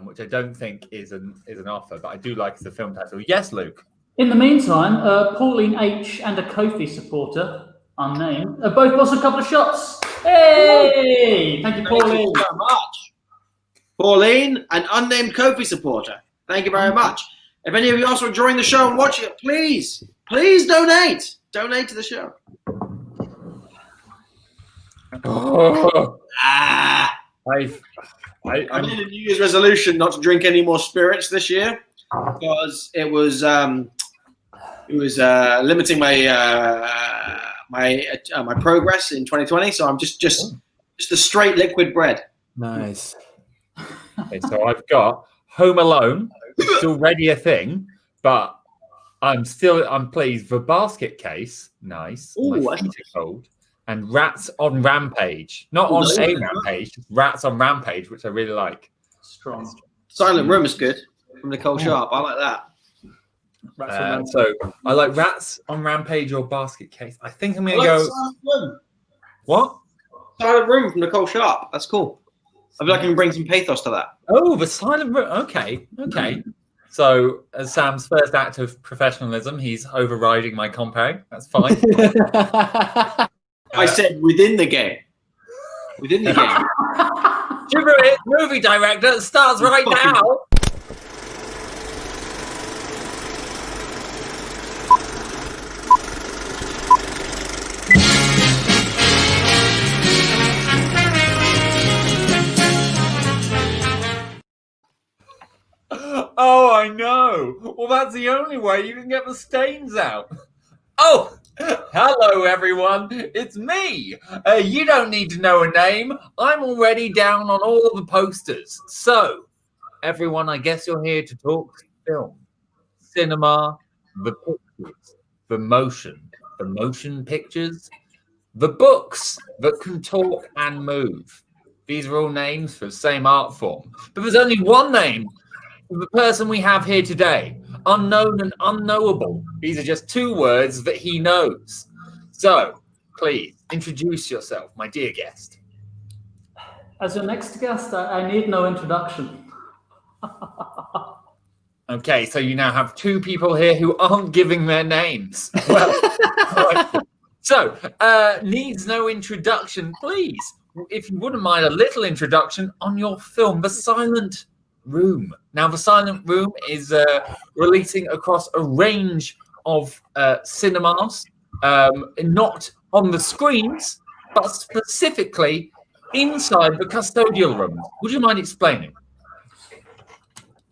which I don't think is an offer, but I do like as a film title. Yes, Luke. In the meantime, Pauline H. and a Kofi supporter, unnamed, both lost a couple of shots. Hey! Thank you, Pauline. Thank you so much. Pauline, an unnamed Kofi supporter. Thank you very much. If any of you also are enjoying the show and watching it, please donate. Donate to the show. I made a New Year's resolution not to drink any more spirits this year because it was limiting my my progress in 2020. So I'm just a straight liquid bread. Nice. Okay, so I've got Home Alone. It's already a thing, but I'm pleased. The Basket Case, nice. Ooh, My feet are cold. And Rats on Rampage. Not on a rampage, just Rats on Rampage, which I really like. Strong. Silent Room is good from Nicole Sharp. I like that. So I like Rats on Rampage or Basket Case. I think I'm going to go. Silent Room. What? Silent Room from Nicole Sharp. That's cool. I feel like I can bring some pathos to that. Oh, the Silent Room. Okay. So, as Sam's first act of professionalism, he's overriding my compare. That's fine. I said within the game. Within the game. Gibberish movie director starts right now. Oh, I know. Well, that's the only way you can get the stains out. Oh, hello, everyone. It's me. You don't need to know a name. I'm already down on all the posters. So, everyone, I guess you're here to talk film, cinema, the pictures, the motion pictures, the books that can talk and move. These are all names for the same art form. But there's only one name for the person we have here today. Unknown and unknowable. These are just two words that he knows. So, please, introduce yourself, my dear guest. As your next guest, I need no introduction. Okay, so you now have two people here who aren't giving their names. Well, right. So, needs no introduction, please. If you wouldn't mind a little introduction on your film, The Silent Room. Now, The Silent Room is releasing across a range of cinemas, not on the screens, but specifically inside the custodial room. Would you mind explaining?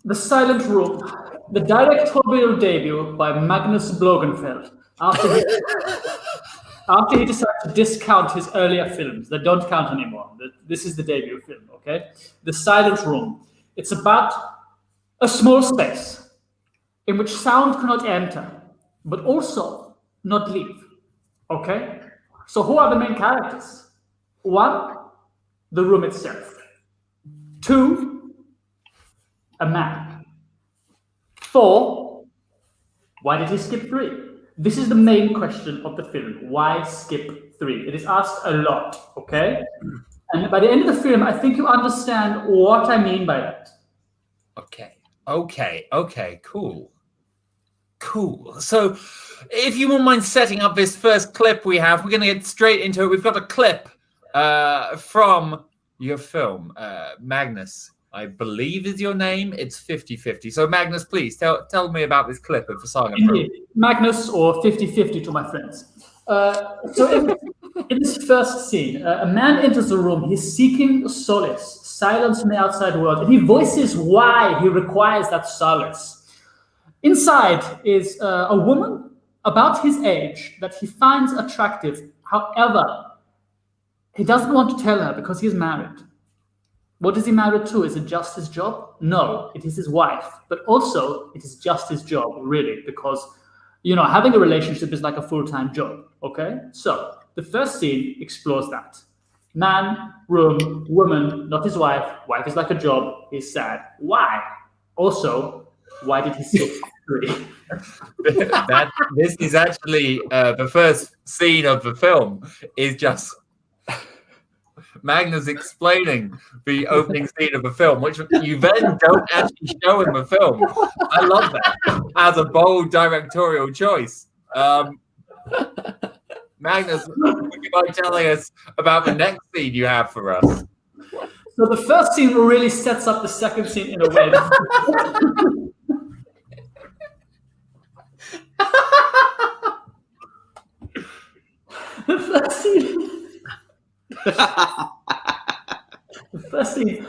The Silent Room, the directorial debut by Magnus Blogenfeld. After he decided to discount his earlier films that don't count anymore. This is the debut film, okay? The Silent Room. It's about a small space in which sound cannot enter, but also not leave, okay? So who are the main characters? 1, the room itself. 2, a man. 4, why did he skip 3? This is the main question of the film. Why skip 3? It is asked a lot, okay? And by the end of the film, I think you understand what I mean by that. Okay, cool. So, if you wouldn't mind setting up this first clip we have, we're going to get straight into it. We've got a clip from your film, Magnus, I believe is your name. It's 50-50. So, Magnus, please tell me about this clip of The Silent Room. Magnus, or 50-50 to my friends. So in this first scene, a man enters the room. He's seeking solace, silence from the outside world, and he voices why he requires that solace. Inside is a woman about his age that he finds attractive. However, he doesn't want to tell her because he's married. What is he married to? Is it just his job? No, it is his wife. But also, it is just his job, really, because, having a relationship is like a full-time job, okay? So, the first scene explores that. Man, room, woman, not his wife. Wife is like a job. He's sad. Why? Also, why did he skip 3? This is actually the first scene of the film is just Magnus explaining the opening scene of the film, which you then don't actually show in the film. I love that as a bold directorial choice. Magnus, would you mind telling us about the next scene you have for us? So the first scene really sets up the second scene in a way. The first scene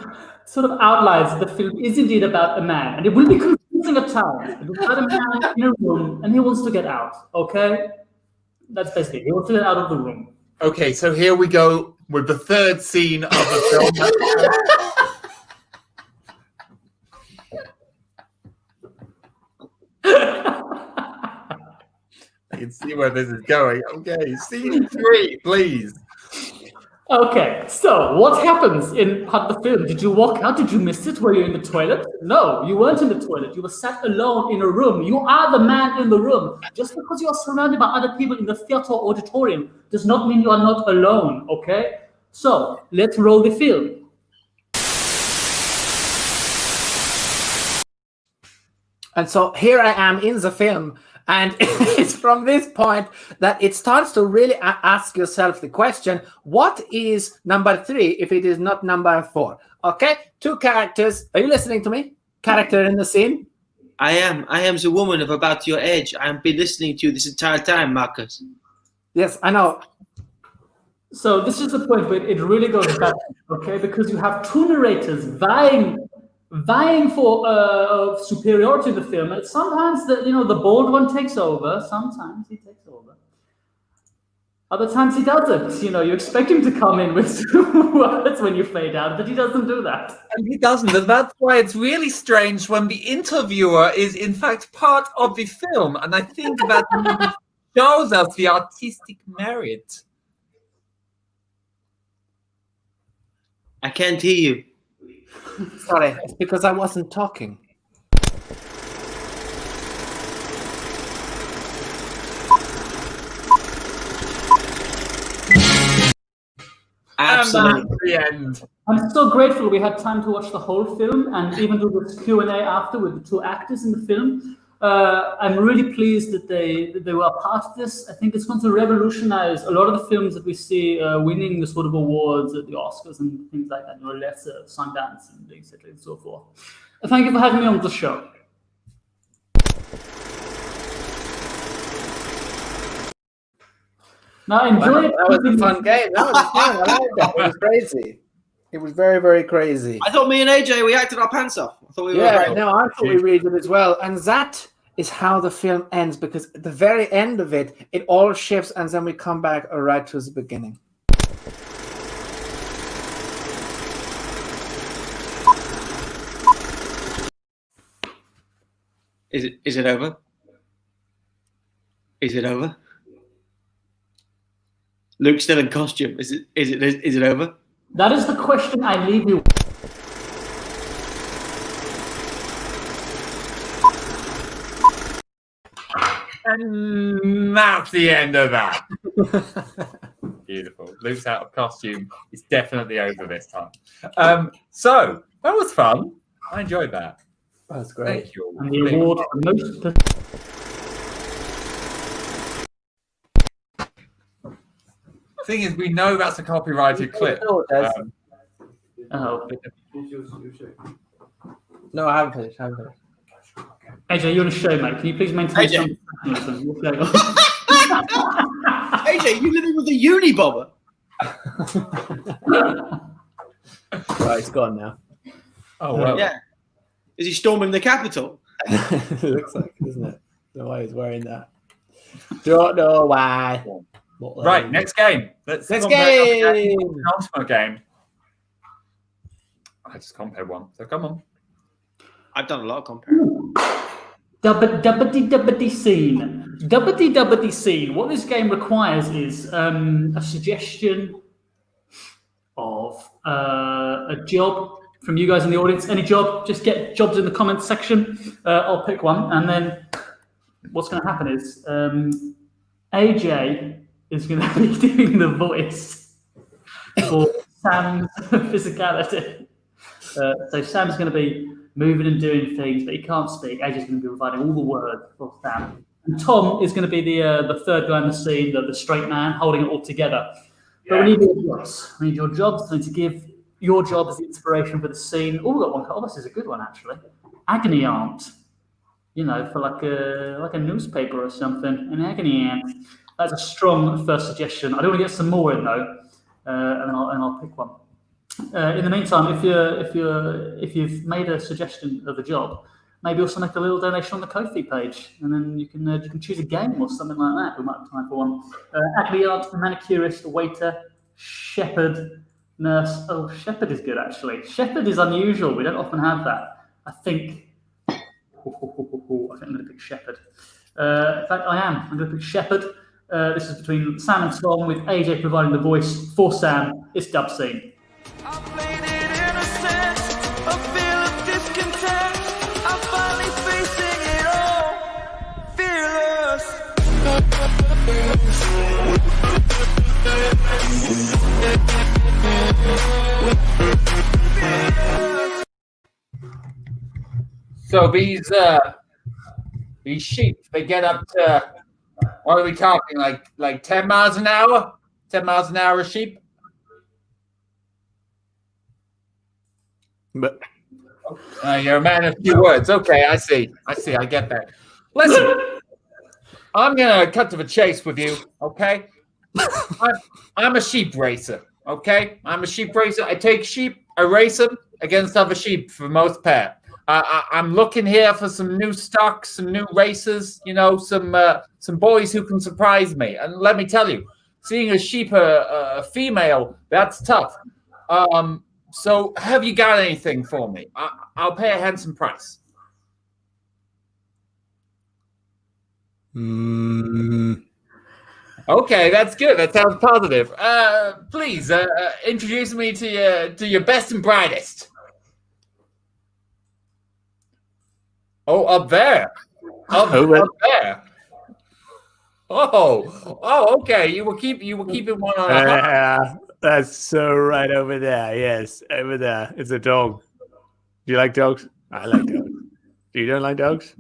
sort of outlines the film is indeed about a man, and it will be confusing at times. It will be about a man in a room, and he wants to get out, okay? That's basically it. He wants to get out of the room. Okay, so here we go with the third scene of the film. I can see where this is going. Okay, scene 3, please. Okay, so what happens in part of the film? Did you walk out? Did you miss it? Were you in the toilet? No, you weren't in the toilet. You were sat alone in a room. You are the man in the room. Just because you are surrounded by other people in the theater auditorium does not mean you are not alone, okay? So, let's roll the film. And so here I am in the film, and it's from this point that it starts to really ask yourself the question, what is number 3 if it is not number 4? Okay, 2 characters. Are you listening to me? Character in the scene? I am the woman of about your age. I have been listening to you this entire time, Marcus. Yes, I know. So this is the point where it really goes back, okay? Because you have 2 narrators vying for superiority in the film. And sometimes the bold one takes over. Sometimes he takes over. Other times he doesn't. You expect him to come in with 2 words when you fade out, but he doesn't do that. And he doesn't. And that's why it's really strange when the interviewer is in fact part of the film. And I think that shows us the artistic merit. I can't hear you. Sorry, it's because I wasn't talking. Absolutely. The end. I'm so grateful we had time to watch the whole film and even do this Q&A after with the 2 actors in the film. I'm really pleased that they were a part of this. I think it's going to revolutionize a lot of the films that we see winning the sort of awards at the Oscars and things like that, lesser Sundance and etc. and so forth. Thank you for having me on the show. Now enjoy it. That was a fun game. That was fun. I liked that. It was crazy. It was very, very crazy. I thought me and AJ, we acted our pants off. I thought we were I thought we read it as well. And that is how the film ends, because at the very end of it, it all shifts, and then we come back right to the beginning. Is it over? Is it over? Luke's still in costume. Is it over? That is the question I leave you. And that's the end of that. Beautiful. Luke's out of costume. It's definitely over this time. So that was fun. I enjoyed that. That's great. Thank you. And the award for most. Thing is, we know that's a copyrighted clip. Oh. No, I haven't finished. AJ, you're on a show, mate. Can you please maintain some professionalism? AJ, AJ, you living with a Unibomber? Right, it's gone now. Oh well. Yeah. Is he storming the Capitol? It looks like, doesn't it? No why he's wearing that. Don't know why. Right, next game. Next compare game. Penultimate game. I just compared one, so come on. I've done a lot of comparing. Dubbity scene. Dubbity scene. What this game requires is a suggestion of a job from you guys in the audience. Any job, just get jobs in the comments section. I'll pick one, and then what's going to happen is AJ is going to be doing the voice for Sam's physicality. So Sam's going to be moving and doing things, but he can't speak. AJ's going to be providing all the words for Sam. And Tom is going to be the third guy in the scene, the straight man, holding it all together. But we need your jobs. We need your jobs. So to give your job as the inspiration for the scene. Oh, we've got one. Oh, this is a good one, actually. Agony aunt. You know, for like a newspaper or something. An agony aunt. That's a strong first suggestion. I don't want to get some more in though, and I'll pick one. In the meantime, if you've made a suggestion of a job, maybe also make a little donation on the Ko-fi page, and then you can choose a game or something like that. We might have time for one. Agony aunt, manicurist, waiter, shepherd, nurse. Oh, shepherd is good actually. Shepherd is unusual. We don't often have that. I think I'm going to pick shepherd. In fact, I'm going to pick shepherd. This is between Sam and Tom, with AJ providing the voice for Sam. It's dub scene. I played it innocent, a feel of discontent. I'm finally facing it all, fearless. So these sheep, they get up to, what are we talking, like 10 miles an hour? 10 miles an hour a sheep? But You're a man of few words. Okay, I see. I get that. Listen, I'm gonna cut to the chase with you. Okay, I'm a sheep racer. Okay, I'm a sheep racer. I take sheep, I race them against other sheep for the most part. I'm looking here for some new stocks, some new racers. You know, some boys who can surprise me. And let me tell you, seeing a sheep, a female, that's tough. So have you got anything for me? I'll pay a handsome price. Okay, that's good. That sounds positive. Please introduce me to your best and brightest. Oh, up there. Up there. Oh, okay. You will keep it one on. Yeah, that's so right over there. Yes, over there. It's a dog. Do you like dogs? I like dogs. You don't like dogs?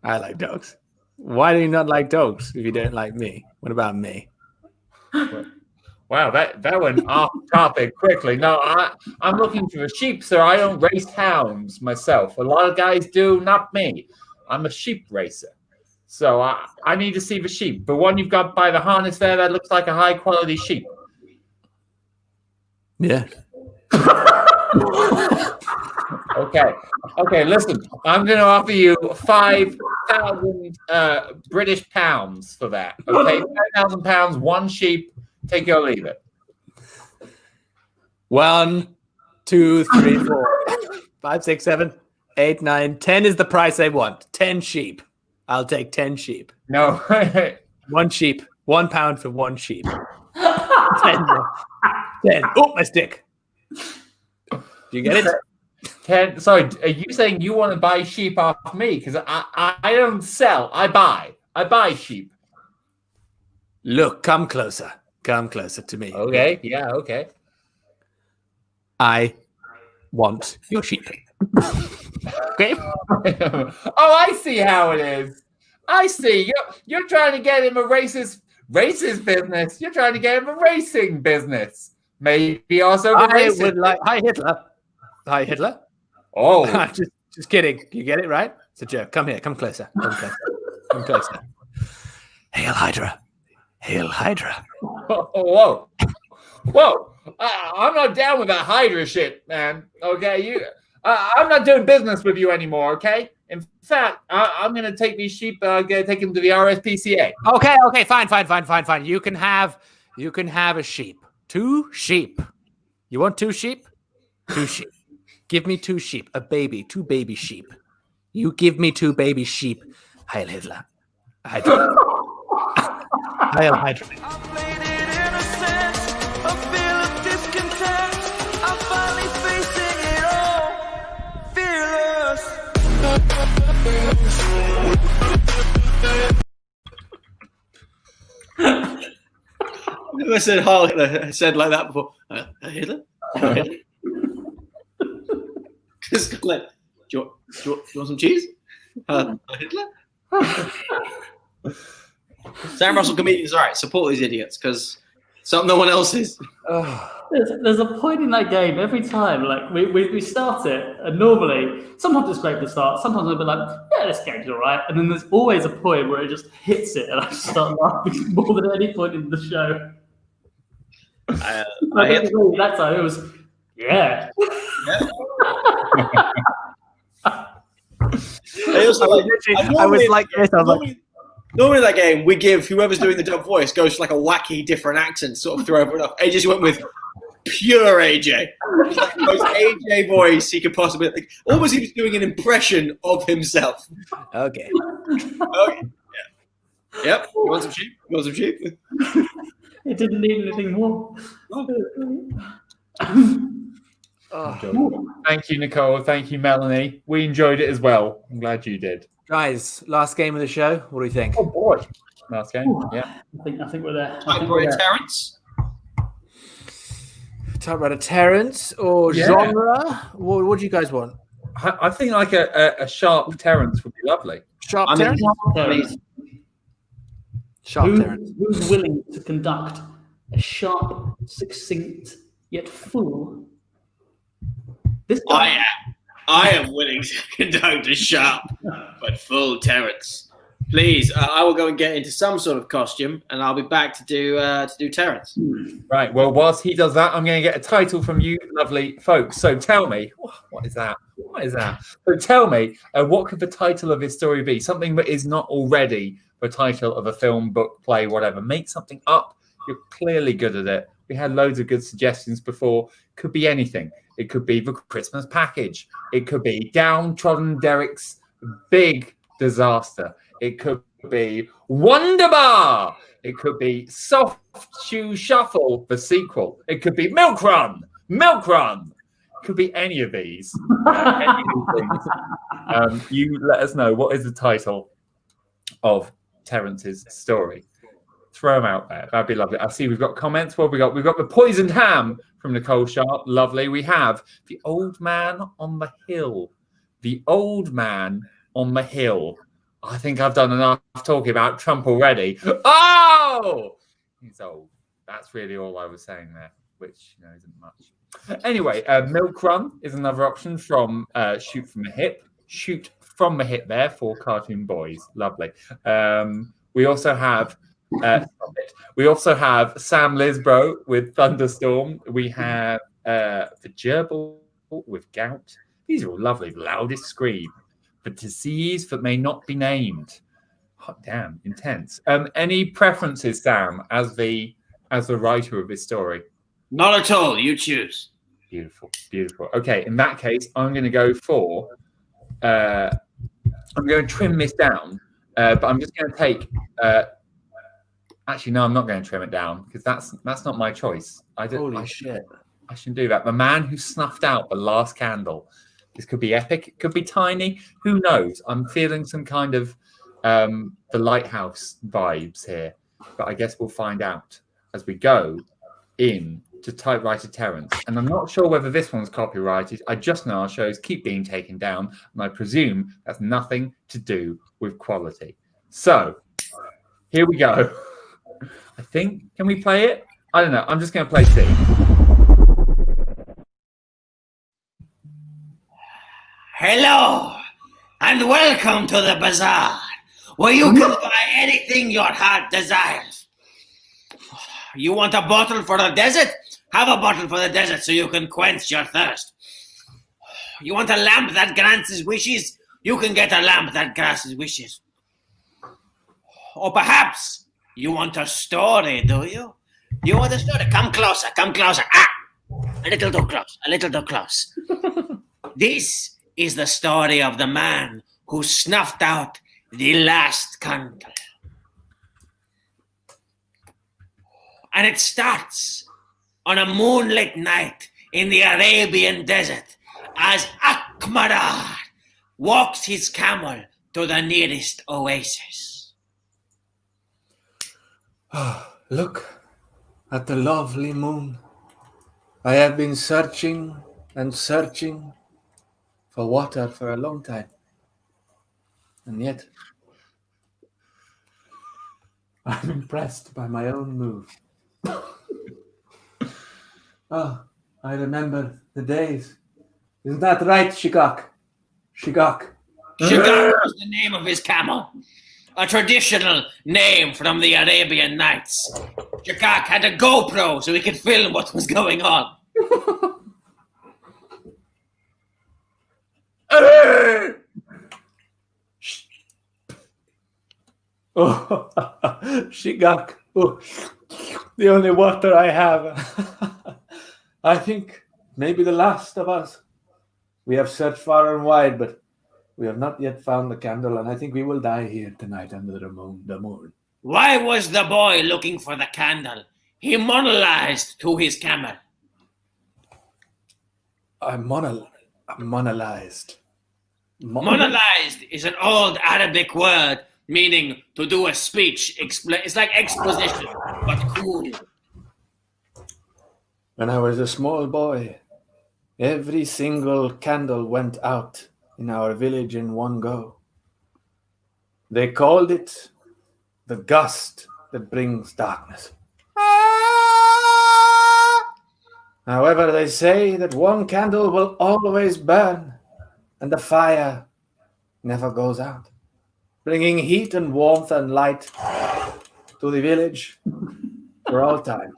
I like dogs. Why do you not like dogs if you don't like me? What about me? Wow, that went off topic quickly. No, I'm looking for a sheep, sir. I don't race hounds myself. A lot of guys do, not me. I'm a sheep racer. So I need to see the sheep. The one you've got by the harness there, that looks like a high quality sheep. Yeah. Okay, listen. I'm going to offer you 5,000 British pounds for that. Okay, 5,000 pounds, one sheep. Take it or leave it. 1, 2, 3, 4, 5, 6, 7, 8, 9, 10 is the price I want. 10 sheep. I'll take 10 sheep. No. 1 sheep. 1 pound for 1 sheep. 10. 10. Oh, my stick. Do you get it? Sorry, are you saying you want to buy sheep off me? Because I don't sell. I buy. I buy sheep. Look, come closer. Come closer to me. Okay. Yeah. Okay. I want your sheep. Okay. Oh, I see how it is. I see. You're trying to get him a racist business. You're trying to get him a racing business. Maybe also. I would like. Hi, Hitler. Hi, Hitler. Oh, just kidding. You get it, right? It's a joke. Come here. Come closer. Come closer. Come closer. Hail Hydra. Hail Hydra. Whoa. I'm not down with that Hydra shit, man. Okay, I'm not doing business with you anymore. Okay. In fact, I'm gonna take these sheep. Take them to the RSPCA. Okay, fine. You can have a sheep. 2 sheep. You want 2 sheep? 2 sheep. Give me 2 sheep. A baby. 2 baby sheep. You give me 2 baby sheep. Heil Hitler. Hydra. Heil Hydra. I played it innocent, a feel of discontent. I'm finally facing it all, fearless. I've never said Heil Hitler said like that before. Hitler? Just like, do you want some cheese? Hitler? Sam Russell comedians, all right, support these idiots because no one else is. There's a point in that game every time. Like we start it, and normally sometimes it's great to start. Sometimes I'll be like, yeah, this game's all right, and then there's always a point where it just hits it, and I just start laughing more than any point in the show. That time it was, yeah. I was like this. I was like. Normally in that game, we give whoever's doing the dub voice goes to like a wacky different accent, sort of throw everyone off. AJ just went with pure AJ. Like the most AJ voice he could possibly, like, almost he was doing an impression of himself. Okay. Yeah. Yep. You want some sheep? It didn't need anything more. Thank you, Nicole. Thank you, Melanie. We enjoyed it as well. I'm glad you did. Guys, last game of the show. What do you think? Oh boy, last game. Yeah, I think we're there. Typewriter Terrence. Typewriter Terrence or genre? What do you guys want? I think like a sharp Terrence would be lovely. Sharp Terrence. Terrence. Who's willing to conduct a sharp, succinct, yet full? This time. I am willing to conduct a sharp but full Terrence. Please, I will go and get into some sort of costume, and I'll be back to do Terrence. Right. Well, whilst he does that, I'm going to get a title from you, lovely folks. So tell me, what is that? So tell me, what could the title of this story be? Something that is not already the title of a film, book, play, whatever. Make something up. You're clearly good at it. We had loads of good suggestions before. Could be anything. It could be the Christmas package. It could be Downtrodden Derek's big disaster. It could be Wonderbar. It could be Soft Shoe Shuffle, the sequel. It could be Milk Run. It could be any of these. You let us know what is the title of Terrence's story. Throw them out there. That'd be lovely. I see we've got comments. What have we got? We've got the poisoned ham from Nicole Sharp. Lovely. We have the old man on the hill. The old man on the hill. I think I've done enough talking about Trump already. Oh, he's old. That's really all I was saying there, which isn't much. Anyway, Milk Run is another option from Shoot from the Hip. Shoot from the Hip there for cartoon boys. Lovely. We also have Sam Lisbro with Thunderstorm. We have the Gerbil with Gout. These are all lovely. Loudest Scream. The Disease that may not be named. Hot damn, intense. Any preferences, Sam, as the writer of this story? Not at all. You choose. Beautiful. Okay, in that case, I'm going to go for. I'm going to trim this down, but I'm just going to take. Actually, no, I'm not going to trim it down because that's not my choice. Holy shit! I shouldn't do that. The man who snuffed out the last candle. This could be epic. It could be tiny. Who knows? I'm feeling some kind of the Lighthouse vibes here, but I guess we'll find out as we go in to Typewriter Terrence. And I'm not sure whether this one's copyrighted. I just know our shows keep being taken down, and I presume that's nothing to do with quality. So here we go. I think, can we play it? I don't know. I'm just going to play C. Hello, and welcome to the bazaar, where you can buy anything your heart desires. You want a bottle for the desert? Have a bottle for the desert so you can quench your thirst. You want a lamp that grants his wishes? You can get a lamp that grants his wishes. Or perhaps you want a story, do you? You want a story? Come closer, come closer. Ah! A little too close, a little too close. This is the story of the man who snuffed out the last candle. And it starts on a moonlit night in the Arabian desert as Akmarar walks his camel to the nearest oasis. Look at the lovely moon. I have been searching and searching for water for a long time. And yet, I'm impressed by my own move. I remember the days. Isn't that right, Shigak? Shigak. Shigak was the name of his camel, a traditional name from the Arabian Nights. Shigak had a GoPro so he could film what was going on. Oh, Shigak. Oh, the only water I have. I think maybe the last of us. We have searched far and wide, but we have not yet found the candle, and I think we will die here tonight under the moon. Why was the boy looking for the candle? He monologized to his camel. I'm monolized. Monologized is an old Arabic word meaning to do a speech. It's like exposition, but cool. When I was a small boy, every single candle went out in our village in one go. They called it the gust that brings darkness. However, they say that one candle will always burn, and the fire never goes out, bringing heat and warmth and light to the village for all time.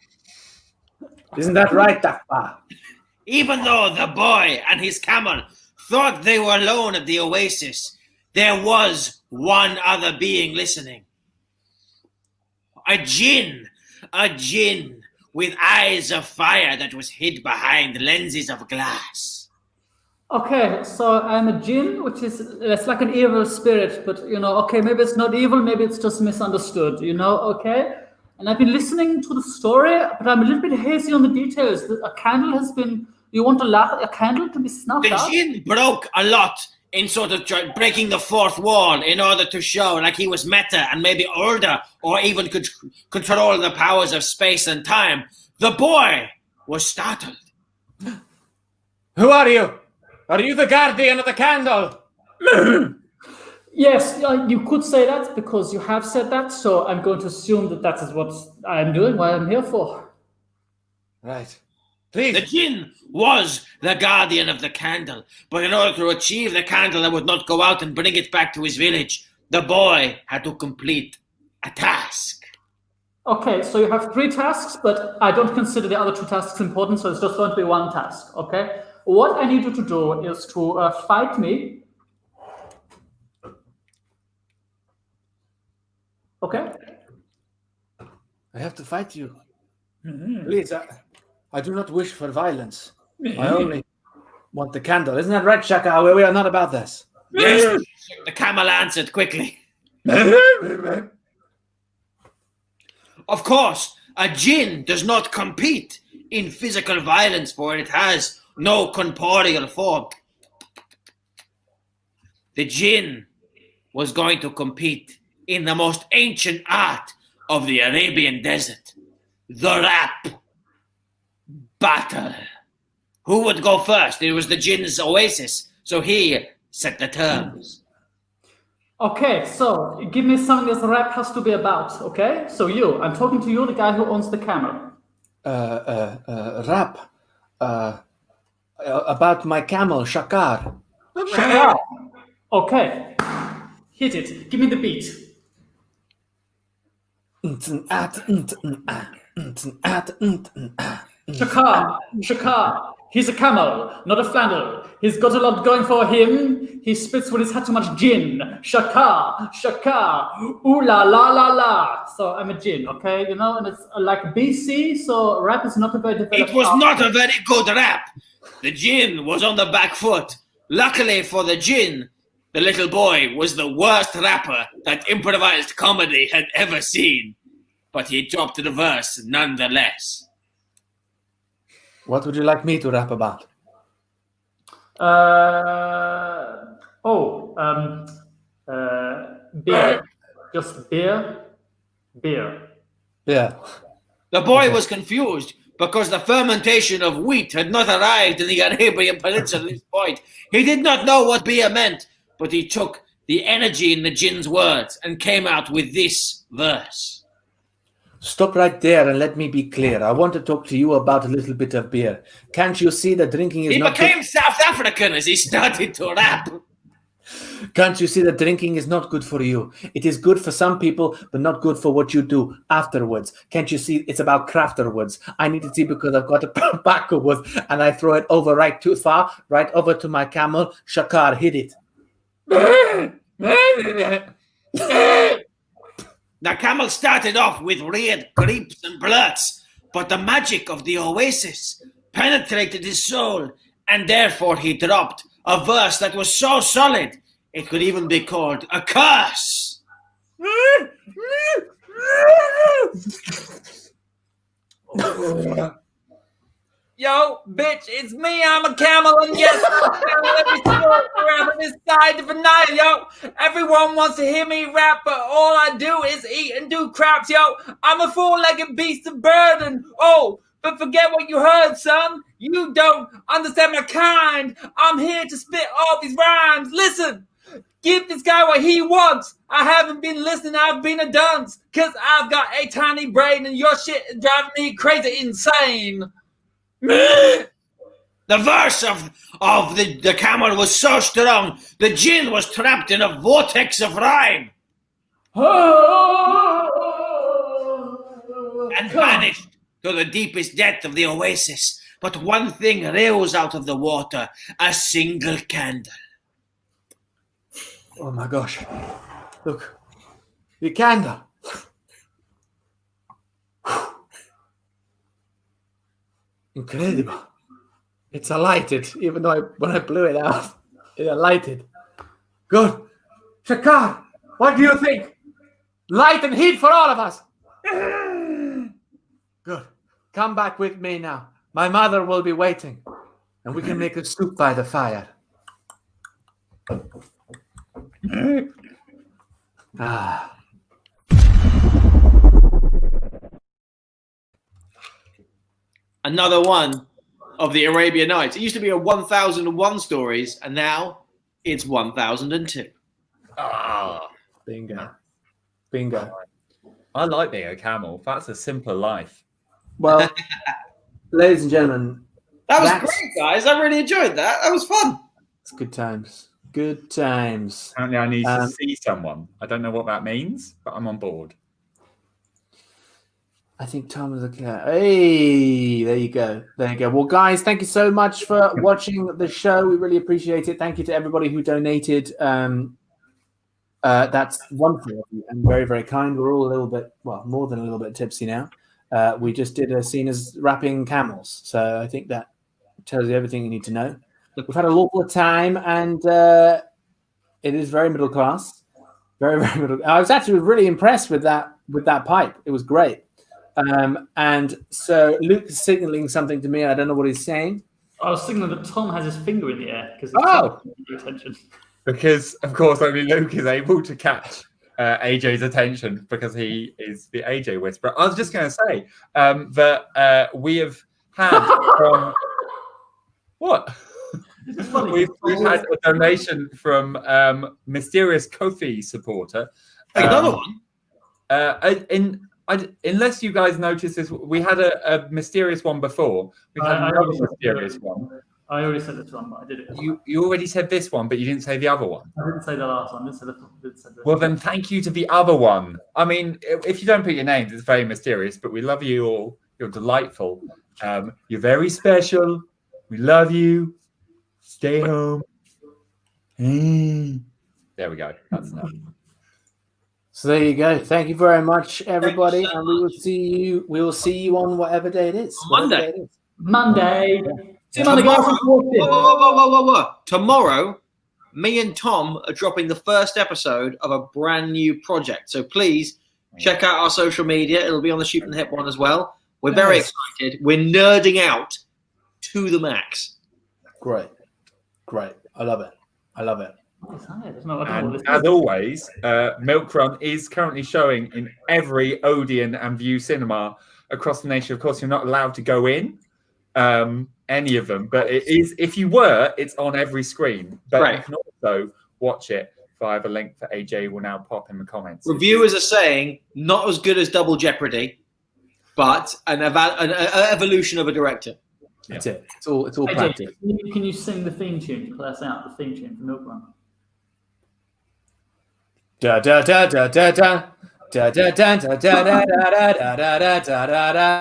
Isn't that right, Takpa? Even though the boy and his camel thought they were alone at the oasis, there was one other being listening. A jinn with eyes of fire that was hid behind lenses of glass. Okay, so I'm a jinn, which is, it's like an evil spirit, but, okay, maybe it's not evil, maybe it's just misunderstood, okay? And I've been listening to the story, but I'm a little bit hazy on the details. A candle has been, you want a candle to be snuffed out? The jinn broke a lot in sort of breaking the fourth wall in order to show like he was meta and maybe older or even could control the powers of space and time. The boy was startled. Who are you? Are you the guardian of the candle? Yes, you could say that because you have said that, so I'm going to assume that is what I'm doing, what I'm here for. Right. Please. The jinn was the guardian of the candle, but in order to achieve the candle that would not go out and bring it back to his village, the boy had to complete a task. Okay, so you have 3 tasks, but I don't consider the other 2 tasks important, so it's just going to be 1 task, okay? What I need you to do is to fight me. Okay? I have to fight you. Please, I do not wish for violence. I only want the candle. Isn't that right, Shaka? We are not about this. Yes, the camel answered quickly. Of course, a jinn does not compete in physical violence, for it has no corporeal form. The jinn was going to compete in the most ancient art of the Arabian desert, the rap battle. Who would go first? It was the jinn's oasis, so he set the terms. Okay, so give me something this rap has to be about, okay? So I'm talking to you, the guy who owns the camel. Rap. About my camel, Shakar. Shakar. Okay. Hit it. Give me the beat. Shakar. He's a camel, not a flannel. He's got a lot going for him. He spits when he's had too much gin. Shakar. Ooh la la la la. So I'm a gin, okay? You know, and it's like BC, so rap is not a very developed It was art. not a very good rap. The gin was on the back foot. Luckily for the gin, the little boy was the worst rapper that improvised comedy had ever seen. But he dropped the verse nonetheless. What would you like me to rap about? Beer. Just beer. Yeah. The boy was confused because the fermentation of wheat had not arrived in the Arabian Peninsula at this point. He did not know what beer meant, but he took the energy in the gin's words and came out with this verse. Stop right there and let me be clear. I want to talk to you about a little bit of beer. Can't you see that drinking is He not became South African as he started to rap. Can't you see that drinking is not good for you? It is good for some people, but not good for what you do afterwards. Can't you see it's about crafterwards? I need to see because I've got it backwards and I throw it over right too far, right over to my camel. Shakar, hit it. The camel started off with weird creeps and blurts, but the magic of the oasis penetrated his soul, and therefore he dropped a verse that was so solid it could even be called a curse. Yo, bitch, it's me. I'm a camel, and yes, let me rap on this side of the night, yo. Everyone wants to hear me rap, but all I do is eat and do craps, yo. I'm a four-legged beast of burden. Oh, but forget what you heard, son. You don't understand my kind. I'm here to spit all these rhymes. Listen, give this guy what he wants. I haven't been listening. I've been a dunce, cause I've got a tiny brain, and your shit is driving me crazy insane. The verse of the camel was so strong, the jinn was trapped in a vortex of rhyme and vanished to the deepest depth of the oasis. But one thing rose out of the water, a single candle. Oh my gosh. Look. The candle. Incredible. It's alighted, even though when I blew it out, it alighted. Good. Shakar, what do you think? Light and heat for all of us. Good. Come back with me now. My mother will be waiting, and we can make a soup by the fire. Ah. Another one of the Arabian Nights. It used to be a 1001 stories, and now it's 1002. Bingo. I like being a camel. That's a simpler life. Well, ladies and gentlemen, That was great, guys. I really enjoyed that. That was fun. It's good times. Good times. Apparently, I need to see someone. I don't know what that means, but I'm on board. I think Tom is okay. Hey, there you go. Well, guys, thank you so much for watching the show. We really appreciate it. Thank you to everybody who donated. That's wonderful and very, very kind. We're all a little bit, well, more than a little bit tipsy now. We just did a scene as rapping camels. So I think that tells you everything you need to know. We've had a lot of time, and it is very middle class. Very, very middle. I was actually really impressed with that pipe. It was great. And so Luke is signaling something to me. I don't know what he's saying. I was signaling that Tom has his finger in the air because attention. Because, of course, only Luke is able to catch AJ's attention because he is the AJ whisperer. I was just going to say that we have had from... What? We've had a donation from mysterious Kofi supporter. Another one? Unless you guys noticed this, we had a mysterious one before. We've had another mysterious one. I already said this one, but I did it. You already said this one, but you didn't say the other one. I didn't say the last one. I didn't say the Well, then thank you to the other one. I mean, if you don't put your names, it's very mysterious, but we love you all. You're delightful. You're very special. We love you. Stay home. There we go. That's enough. So there you go. Thank you very much, everybody, and we will see you. We will see you on whatever day it is. Monday. Monday. See you Monday, Tomorrow, guys. whoa. Tomorrow, me and Tom are dropping the first episode of a brand new project. So please check out our social media. It'll be on the Shoot and Hip one as well. We're very excited. We're nerding out to the max. Great. I love it. And as always, Milk Run is currently showing in every Odeon and View cinema across the nation. Of course, you're not allowed to go in any of them, but it is. If you were, it's on every screen. But you can also watch it via the link that AJ will now pop in the comments. Reviewers are saying not as good as Double Jeopardy, but an evolution of a director. That's it. It's all AJ, practice. can you sing the theme tune to play us out? The theme tune for Milk Run. Da da da da da da da da da da da da da da da da da.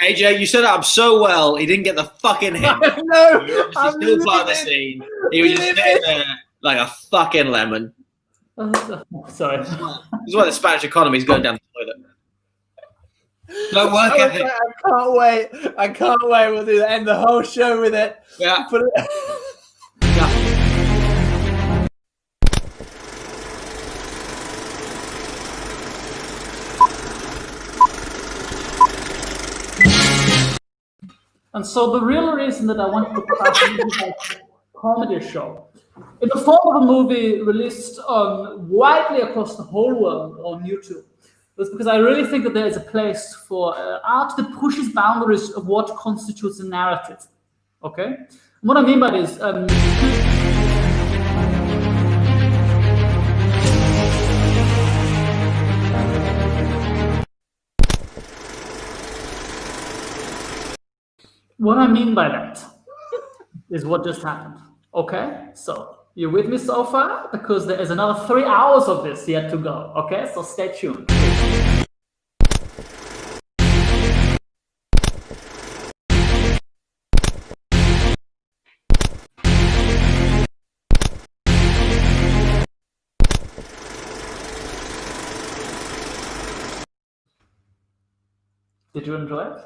AJ, you set it up so well. He didn't get the fucking hint. No, He's still part of the scene. He was just sitting there like a fucking lemon. Sorry. This is why the Spanish economy is going down the toilet. No work ethic. I can't wait. We'll do end the whole show with it. Yeah. And so the real reason that I wanted to craft a comedy show in the form of a movie released widely across the whole world on YouTube was because I really think that there is a place for art that pushes boundaries of what constitutes a narrative. Okay? And what I mean by this, what I mean by that is what just happened. Okay? So, you with me so far? Because there is another 3 hours of this yet to go. Okay? So stay tuned. Did you enjoy it?